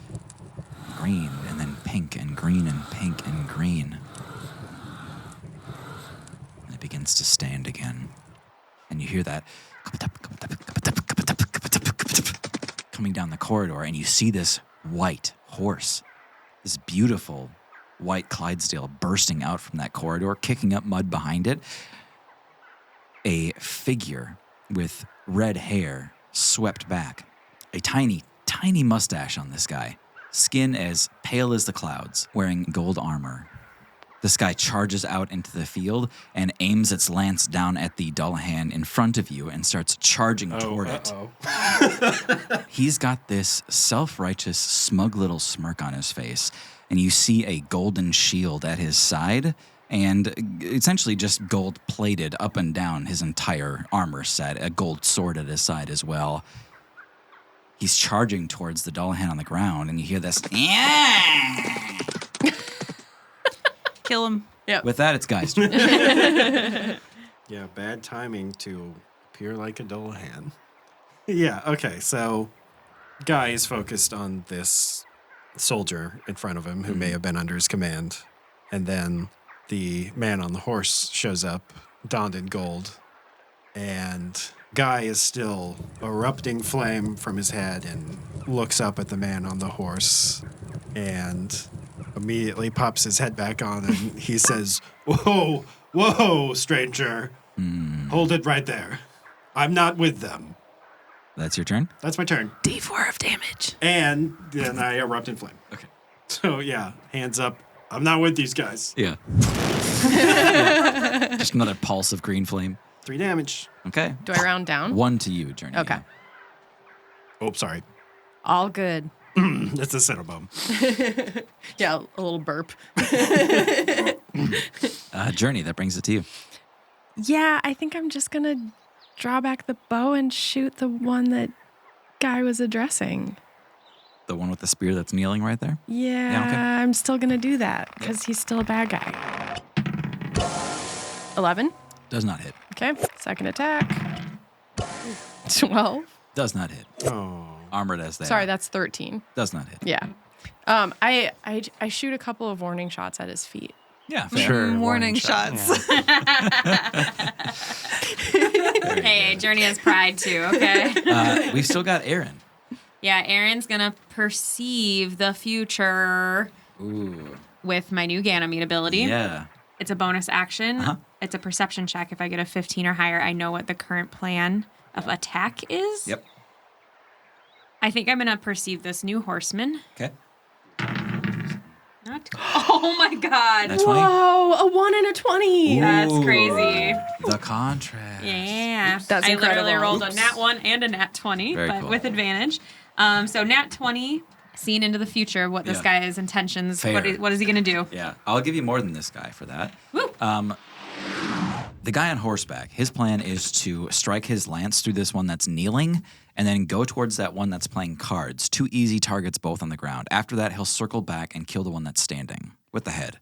Green, and then pink, and green, and pink, and green. And it begins to stand again. And you hear that coming down the corridor, and you see this white horse, this beautiful white Clydesdale bursting out from that corridor, kicking up mud behind it. A figure with red hair swept back, a tiny, tiny mustache on this guy, skin as pale as the clouds, wearing gold armor. This guy charges out into the field and aims its lance down at the Dullahan in front of you and starts charging toward it. He's got this self-righteous, smug little smirk on his face, and you see a golden shield at his side and essentially just gold-plated up and down his entire armor set, a gold sword at his side as well. He's charging towards the Dullahan on the ground, and you hear this, yeah!
Kill him.
Yep.
With that, it's Guy's turn.
Yeah, bad timing to appear like a Dullahan. Yeah, okay, so Guy is focused on this soldier in front of him who may have been under his command. And then the man on the horse shows up, donned in gold, and Guy is still erupting flame from his head and looks up at the man on the horse and immediately pops his head back on and he says, "Whoa, whoa, stranger. Hold it right there. I'm not with them."
That's your turn?
That's my turn.
D4 of damage.
And then I erupt in flame.
Okay.
So yeah, hands up. I'm not with these guys.
Yeah. Yeah. Just another pulse of green flame.
3 damage.
Okay.
Do I round down?
1 to you, Journey.
Okay.
Oh, sorry.
All good.
It's a Cinnabum.
Yeah, a little burp.
Journey, that brings it to you.
Yeah, I think I'm just going to draw back the bow and shoot the one that Guy was addressing.
The one with the spear that's kneeling right there?
Yeah,
okay.
I'm still going to do that because he's still a bad guy. 11.
Does not hit.
Okay, second attack. 12.
Does not hit.
Oh.
Armored as they
Sorry,
are.
that's 13.
Does not hit.
Yeah. I shoot a couple of warning shots at his feet.
Yeah, fair.
Sure.
Warning shots.
Hey, Journey has pride too, okay?
We've still got Aaron.
Yeah, Aaron's gonna perceive the future
Ooh.
with my new Ganymede ability.
Yeah.
It's a bonus action.
Uh-huh.
It's a perception check. If I get a 15 or higher, I know what the current plan of attack is.
Yep.
I think I'm gonna perceive this new horseman.
Okay.
Oh my god.
That's 20.
Whoa, a 1 and a 20.
That's
Ooh.
crazy.
The contrast.
Yeah.
That's
I literally
incredible.
rolled a
Oops.
nat 1 and a nat 20,
Very
but
cool.
with advantage. So nat 20, seeing into the future, what this
Yeah.
guy's intentions,
Fair.
what is he going to do?
Yeah, I'll give you more than this guy for that.
Woo.
The guy on horseback, his plan is to strike his lance through this one that's kneeling and then go towards that one that's playing cards. 2 easy targets both on the ground. After that, he'll circle back and kill the one that's standing with the head.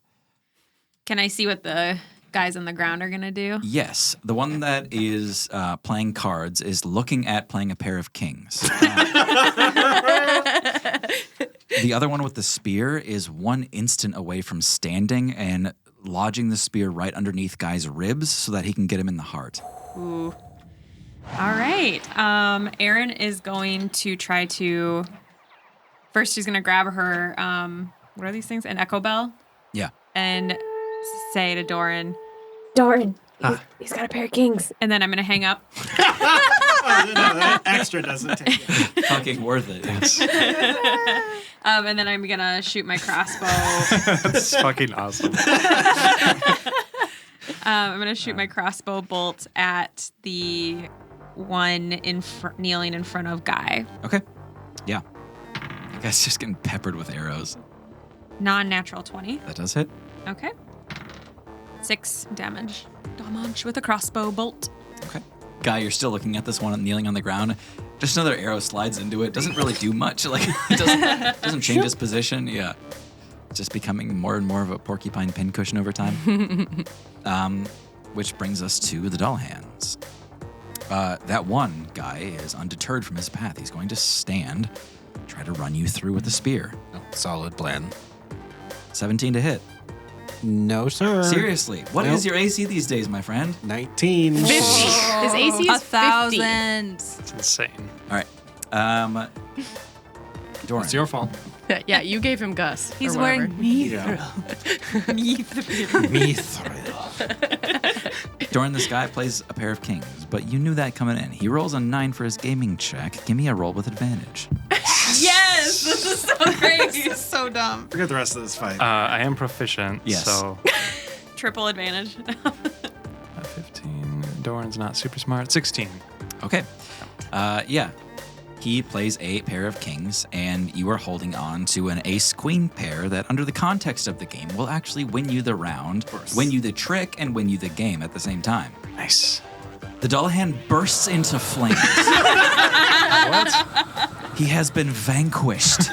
Can I see what the guys on the ground are going to do?
Yes, the one that is playing cards is looking at playing a pair of kings. The other one with the spear is 1 instant away from standing and lodging the spear right underneath Guy's ribs so that he can get him in the heart.
Ooh. All right. Erin is going to try to. First, she's going to grab her. What are these things? An echo bell,
Yeah.
and say to Doran,
Doran, he's got a pair of kings.
and then I'm going to hang up.
Oh, no, that extra doesn't take it.
Fucking worth it.
And then I'm going to shoot my crossbow.
That's fucking awesome.
I'm going to shoot my crossbow bolt at the one kneeling in front of Guy.
Okay. Yeah. That guy's just getting peppered with arrows.
Non-natural 20.
That does hit.
Okay. 6 damage. Damage with a crossbow bolt.
Okay. Guy, you're still looking at this one kneeling on the ground. Just another arrow slides into it. Doesn't really do much. Like it doesn't change its position. Yeah. It's just becoming more and more of a porcupine pincushion over time. Which brings us to the Dullahan's. That one guy is undeterred from his path. He's going to stand, try to run you through with a spear.
Oh, solid plan.
17 to hit.
No, sir.
Seriously, what is your AC these days, my friend?
19.
50. His AC is 50.
1,000.
It's insane.
All right. Doran.
It's your fault.
Yeah, you gave him Gus.
He's
or whatever.
wearing me.
Mithril.
Doran, this guy plays a pair of kings, but you knew that coming in. He rolls a 9 for his gaming check. Give me a roll with advantage.
Yes, this is so great.
This is so dumb.
Forget the rest of this fight.
I am proficient,
Yes.
so
Triple advantage.
15. Doran's not super smart. 16.
Okay. Yeah. He plays a pair of kings, and you are holding on to an ace-queen pair that, under the context of the game, will actually win you the round, win you the trick, and win you the game at the same time.
Nice.
The Dullahan bursts into flames.
What?
He has been vanquished.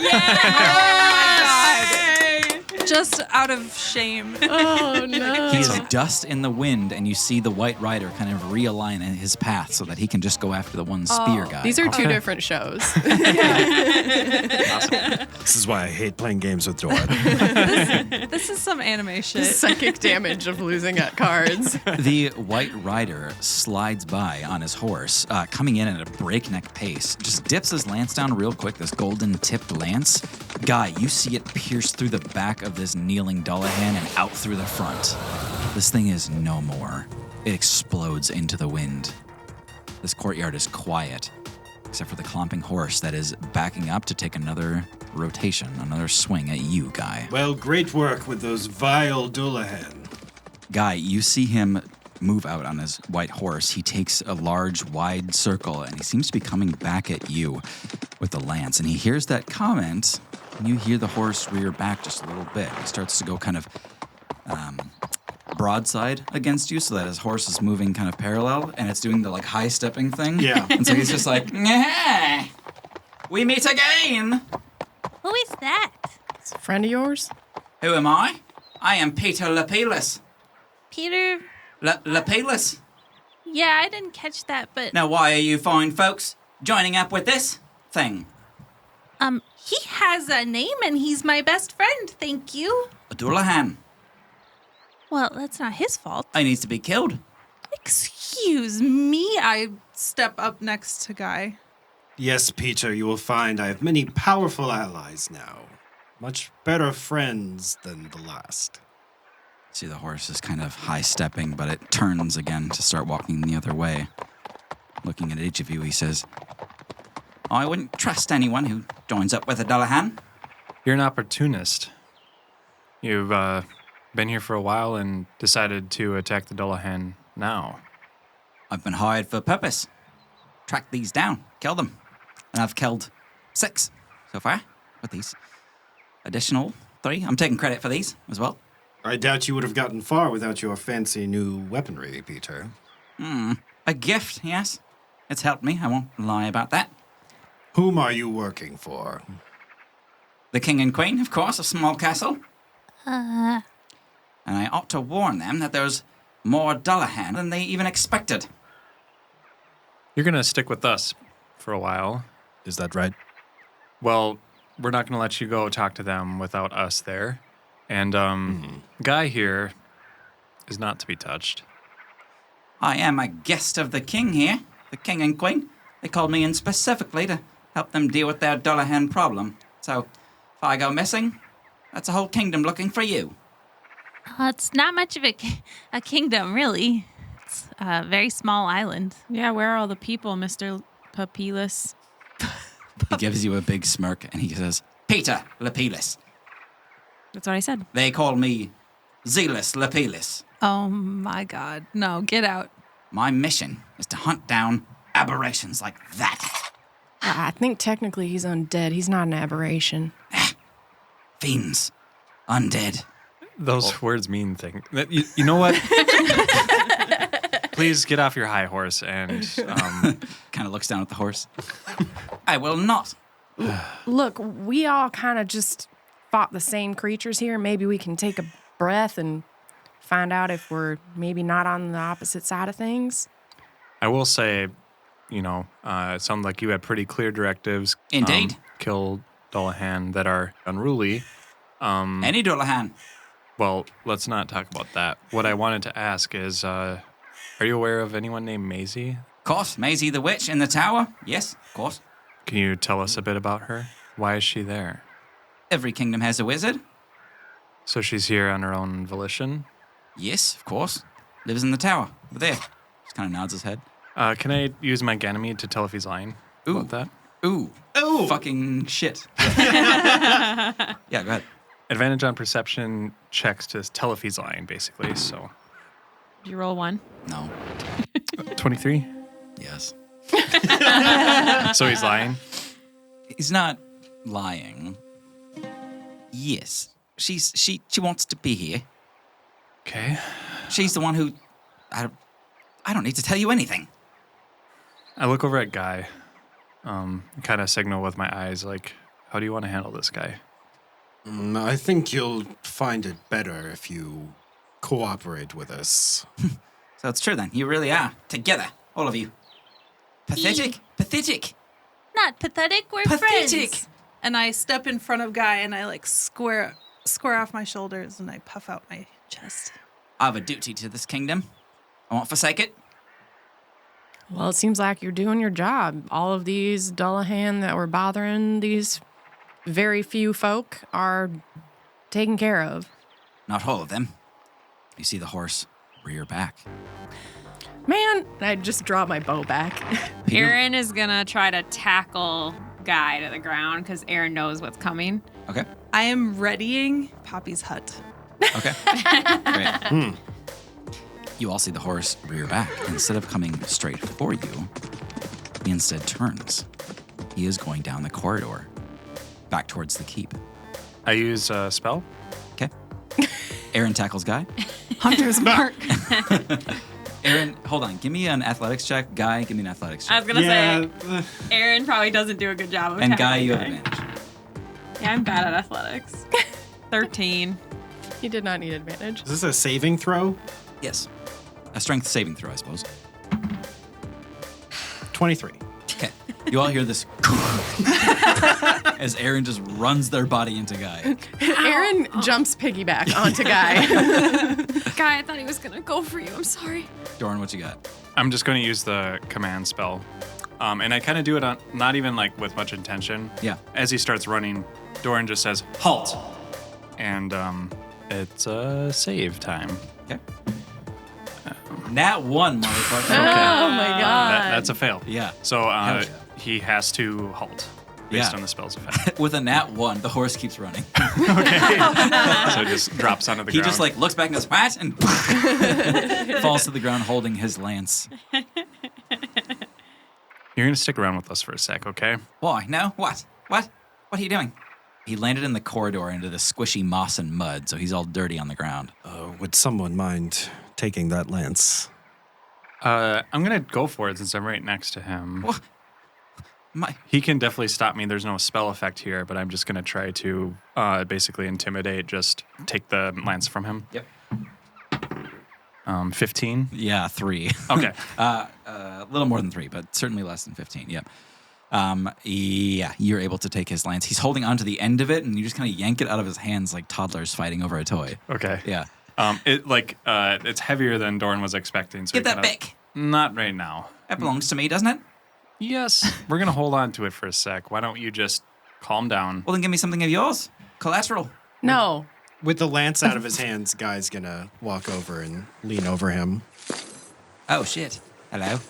Just out of shame.
Oh, no.
He is dust in the wind, and you see the White Rider kind of realign in his path so that he can just go after the one spear guy.
These are two different shows.
This is why I hate playing games with Doran.
This is some anime shit.
Psychic damage of losing at cards.
The White Rider slides by on his horse, coming in at a breakneck pace, just dips his lance down real quick, this golden-tipped lance. Guy, you see it pierce through the back of this kneeling Dullahan and out through the front. This thing is no more. It explodes into the wind. This courtyard is quiet, except for the clomping horse that is backing up to take another rotation, another swing at you, Guy.
Well, great work with those vile Dullahan.
Guy, you see him move out on his white horse. He takes a large, wide circle, and he seems to be coming back at you with the lance. And he hears that comment, and you hear the horse rear back just a little bit. He starts to go kind of broadside against you so that his horse is moving kind of parallel, and it's doing the like high stepping thing.
Yeah.
And so he's just like, "Nyeh, we meet again.
Who is that?
It's a friend of yours?
Who am I? I am Peter Lapelis.
Peter?
Lapelis?
Yeah, I didn't catch that, but
Now, why are you fine folks joining up with this thing?
he has a name and he's my best friend, thank you.
Dullahan.
Well, that's not his fault.
He needs to be killed.
Excuse me. I step up next to Guy.
Yes, Peter, you will find I have many powerful allies now. Much better friends than the last.
See, the horse is kind of high-stepping, but it turns again to start walking the other way. Looking at each of you, he says, I wouldn't trust anyone who joins up with a Dullahan.
You're an opportunist. You've been here for a while and decided to attack the Dullahan now.
I've been hired for a purpose. Track these down, kill them. And I've killed 6 so far with these additional 3. I'm taking credit for these as well.
I doubt you would have gotten far without your fancy new weaponry, Peter.
A gift, yes. It's helped me, I won't lie about that.
Whom are you working for?
The king and queen, of course, of Smallcastle. And I ought to warn them that there's more Dullahan than they even expected.
You're going to stick with us for a while.
Is that right?
Well, we're not going to let you go talk to them without us there. And Guy here is not to be touched.
I am a guest of the king here, the king and queen. They called me in specifically to help them deal with their Dullahan problem. So, if I go missing, that's a whole kingdom looking for you.
It's not much of a kingdom, really. It's a very small island.
Yeah, where are all the people, Mr. Papilas?
He gives you a big smirk and he says, Peter Lapelis.
That's what I said.
They call me Zealous Lapelis.
Oh my God. No, get out.
My mission is to hunt down aberrations like that.
I think technically he's undead. He's not an aberration.
Fiends. Undead.
Those words mean things. You know what? please get off your high horse and
Kind of looks down at the horse. I will not.
Look, we all kind of just fought the same creatures here. Maybe we can take a breath and find out if we're maybe not on the opposite side of things.
I will say, it sounded like you had pretty clear directives.
Indeed.
Kill Dullahan that are unruly.
Any Dullahan.
Well, let's not talk about that. What I wanted to ask is, are you aware of anyone named Maisie?
Of course, Maisie the witch in the tower. Yes, of course.
Can you tell us a bit about her? Why is she there?
Every kingdom has a wizard.
So she's here on her own volition?
Yes, of course. Lives in the tower. Over there. Just kind of nods his head.
Can I use my Ganymede to tell if he's lying about that?
Ooh. Fucking shit. Yeah, go ahead.
Advantage on perception checks to tell if he's lying, basically. So
Did you roll 1?
No.
23.
Yes.
So he's lying.
He's not lying. Yes. She wants to be here.
Okay.
She's the one who... I don't need to tell you anything.
I look over at Guy, kind of signal with my eyes, like, how do you want to handle this guy?
I think you'll find it better if you cooperate with us.
So it's true then. You really are. Together. All of you. Pathetic. Pathetic.
Not pathetic. We're
Pathetic.
friends.
And I step in front of Guy and I like square off my shoulders and I puff out my chest.
I have a duty to this kingdom. I won't forsake it.
Well, it seems like you're doing your job. All of these Dullahan that were bothering these very few folk are taken care of.
Not all of them. You see the horse rear back.
Man, I just draw my bow back.
Aaron is going to try to tackle Guy to the ground because Aaron knows what's coming.
Okay.
I am readying Poppy's hut.
Okay. Great. You all see the horse rear back. Instead of coming straight for you, he instead turns. He is going down the corridor, back towards the keep.
I use a spell.
Okay. Aaron tackles Guy.
Hunter's mark.
Aaron, hold on. Give me an athletics check. Guy, give me an athletics
I
check.
was going to say, Aaron probably doesn't do a good job of
And Guy,
tackling
you have advantage.
Yeah, I'm bad at athletics. 13.
He did not need advantage.
Is this a saving throw?
Yes. A strength saving throw, I suppose.
23.
Okay. You all hear this as Aaron just runs their body into Guy.
Aaron jumps piggyback onto Guy.
Guy, I thought he was going to go for you. I'm sorry.
Doran, what you got?
I'm just going to use the command spell. And I kind of do it on, not even like with much intention.
Yeah.
As he starts running, Doran just says, halt. And it's a save time.
Okay. Nat 1, motherfucker.
Oh my god.
That's a fail.
Yeah.
So
Hell yeah.
he has to halt based
Yeah.
on the spell's effect.
With a nat 1, the horse keeps running.
So it just drops onto the
He
ground.
just like looks back and goes, what? And falls to the ground holding his lance.
You're going to stick around with us for a sec, okay?
Why? No? What? What? What are you doing? He landed in the corridor into the squishy moss and mud, so he's all dirty on the ground.
Would someone mind taking that lance?
I'm going to go for it since I'm right next to him.
What?
He can definitely stop me. There's no spell effect here, but I'm just going to try to basically intimidate, just take the lance from him.
Yep.
15?
Yeah, 3.
Okay.
A little more than 3, but certainly less than 15. Yep. Yeah, you're able to take his lance. He's holding onto the end of it, and you just kind of yank it out of his hands like toddlers fighting over a toy.
Okay.
Yeah.
It's heavier than Dorn was expecting. So
Get
he
that
kinda-
back.
Not right now.
That belongs to me, doesn't it?
Yes. We're going to hold on to it for a sec. Why don't you just calm down?
Well, then give me something of yours. Collateral.
No.
With the lance out of his hands, Guy's gonna walk over and lean over him.
Oh, shit. Hello.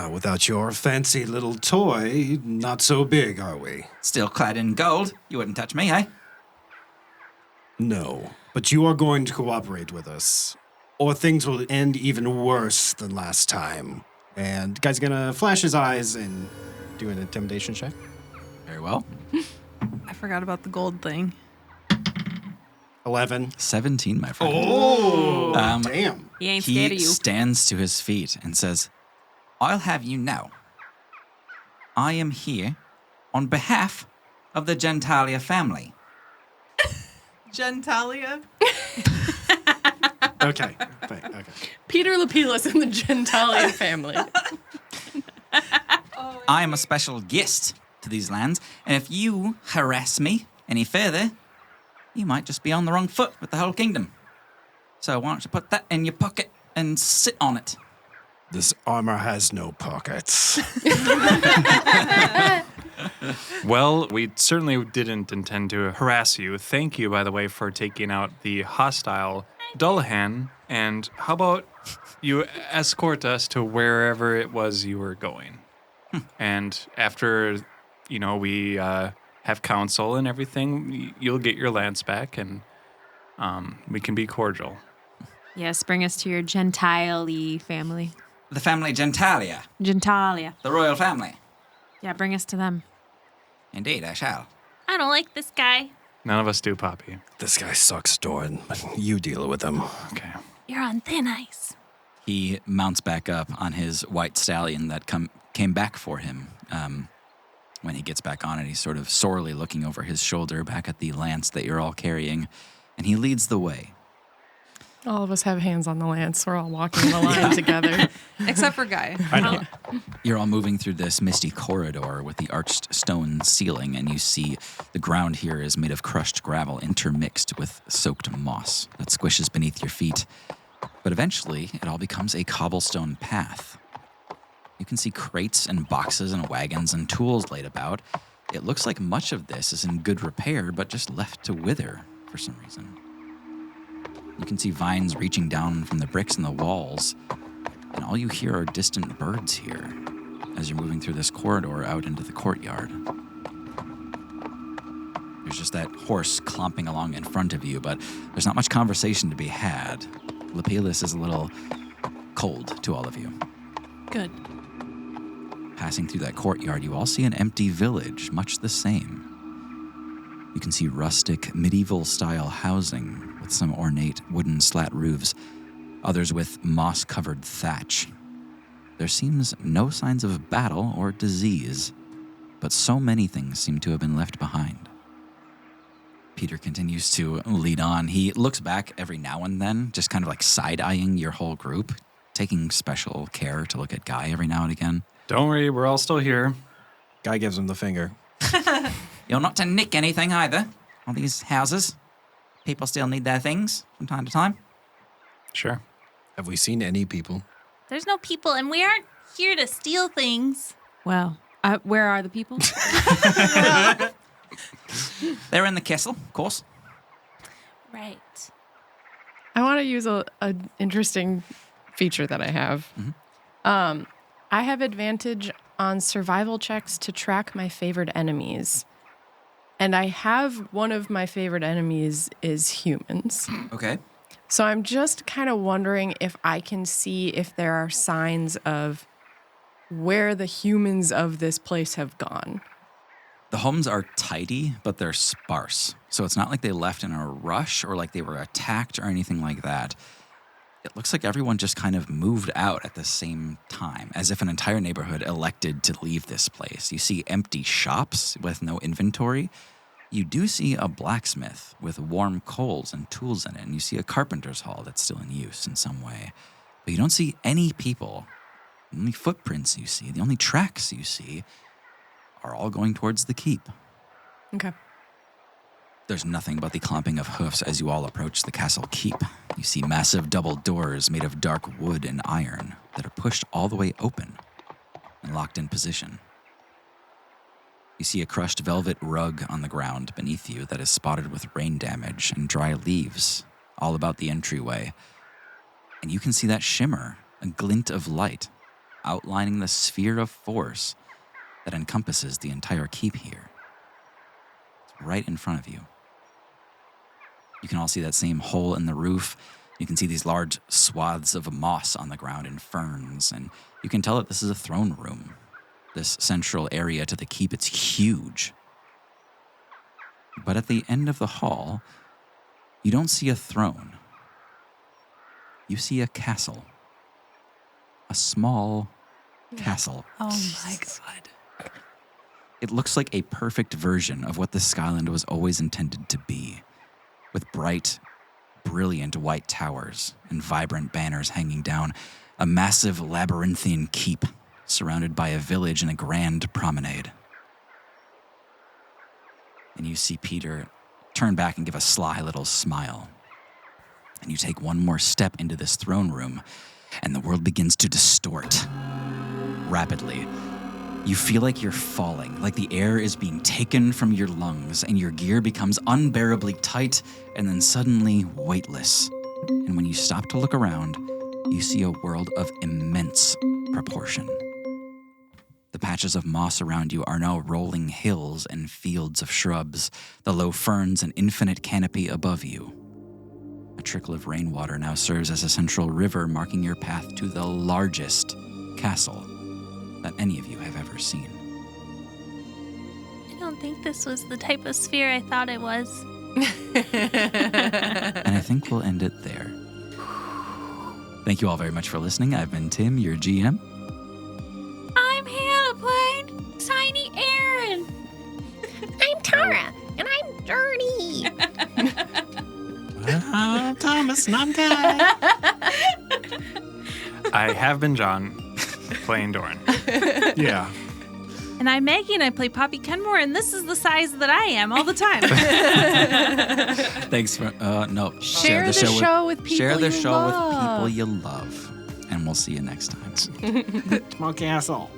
Without your fancy little toy, not so big, are we?
Still clad in gold. You wouldn't touch me, eh?
No. But you are going to cooperate with us, or things will end even worse than last time. And Guy's gonna flash his eyes and do an intimidation check.
Very well.
I forgot about the gold thing.
11.
17, my friend.
Oh, damn.
He ain't scared
He
of you.
stands to his feet and says, I'll have you know, I am here on behalf of the Gentalia family.
Gentalia.
Okay. Okay.
Peter Lapillus and the Gentalia family.
I am a special guest to these lands, and if you harass me any further, you might just be on the wrong foot with the whole kingdom. So why don't you put that in your pocket and sit on it?
This armor has no pockets.
Well, we certainly didn't intend to harass you. Thank you, by the way, for taking out the hostile Dullahan. And how about you escort us to wherever it was you were going? And after, we have counsel and everything, you'll get your lance back, and we can be cordial.
Yes, bring us to your Gentile family.
The family Gentalia,
Gentalia.
the royal family.
Yeah, bring us to them.
Indeed, I shall.
I don't like this guy.
None of us do, Poppy.
This guy sucks, Doran. You deal with him.
Okay.
You're on thin ice.
He mounts back up on his white stallion that came back for him. When he gets back on it, he's sort of sorely looking over his shoulder back at the lance that you're all carrying, and he leads the way.
All of us have hands on the lance. We're all walking the line together.
Except for Guy.
I know.
You're all moving through this misty corridor with the arched stone ceiling, and you see the ground here is made of crushed gravel intermixed with soaked moss that squishes beneath your feet. But eventually, it all becomes a cobblestone path. You can see crates and boxes and wagons and tools laid about. It looks like much of this is in good repair, but just left to wither for some reason. You can see vines reaching down from the bricks in the walls, and all you hear are distant birds here as you're moving through this corridor out into the courtyard. There's just that horse clomping along in front of you, but there's not much conversation to be had. Lapillus is a little cold to all of you.
Good.
Passing through that courtyard, you all see an empty village, much the same. You can see rustic, medieval-style housing with some ornate wooden slat roofs, others with moss-covered thatch. There seems no signs of battle or disease, but so many things seem to have been left behind. Peter continues to lead on. He looks back every now and then, just kind of like side-eyeing your whole group, taking special care to look at Guy every now and again.
Don't worry, we're all still here.
Guy gives him the finger.
You're not to nick anything either. All these houses. People still need their things from time to time.
Sure.
Have we seen any people?
There's no people, and we aren't here to steal things.
Well, where are the people?
They're in the castle, of course.
Right.
I want to use a interesting feature that I have. I have advantage on survival checks to track my favorite enemies. And I have one of my favorite enemies is humans.
Okay.
So I'm just kind of wondering if I can see if there are signs of where the humans of this place have gone.
The homes are tidy, but they're sparse. So it's not like they left in a rush or like they were attacked or anything like that. It looks like everyone just kind of moved out at the same time, as if an entire neighborhood elected to leave this place. You see empty shops with no inventory. You do see a blacksmith with warm coals and tools in it, and you see a carpenter's hall that's still in use in some way. But you don't see any people. The only footprints you see, the only tracks you see, are all going towards the keep.
Okay.
There's nothing but the clomping of hoofs as you all approach the castle keep. You see massive double doors made of dark wood and iron that are pushed all the way open and locked in position. You see a crushed velvet rug on the ground beneath you that is spotted with rain damage and dry leaves all about the entryway. And you can see that shimmer, a glint of light, outlining the sphere of force that encompasses the entire keep here. It's right in front of you. You can all see that same hole in the roof. You can see these large swaths of moss on the ground and ferns, and you can tell that this is a throne room. This central area to the keep, it's huge. But at the end of the hall, You don't see a throne. You see a castle. A small castle.
Oh my god.
It looks like a perfect version of what the Skyland was always intended to be, with bright, brilliant white towers and vibrant banners hanging down, a massive labyrinthine keep surrounded by a village and a grand promenade. And you see Peter turn back and give a sly little smile. And you take one more step into this throne room, and the world begins to distort rapidly. You feel like you're falling, like the air is being taken from your lungs, and your gear becomes unbearably tight and then suddenly weightless. And when you stop to look around, you see a world of immense proportion. The patches of moss around you are now rolling hills and fields of shrubs, the low ferns and infinite canopy above you. A trickle of rainwater now serves as a central river, marking your path to the largest castle that any of you have ever seen.
I don't think this was the type of sphere I thought it was.
And I think we'll end it there. Thank you all very much for listening. I've been Tim, your GM.
I'm Hannah playing Tiny Aaron.
I'm Tara, and I'm Journey.
I'm Thomas, and I'm Guy.
I have been John, playing Doran.
Yeah.
And I'm Maggie, and I play Poppy Kenmore, and this is the size that I am all the time.
Thanks for, no.
Share the show with people
Share the
you
show
love.
with people you love. And we'll see you next time.
Smallcastle.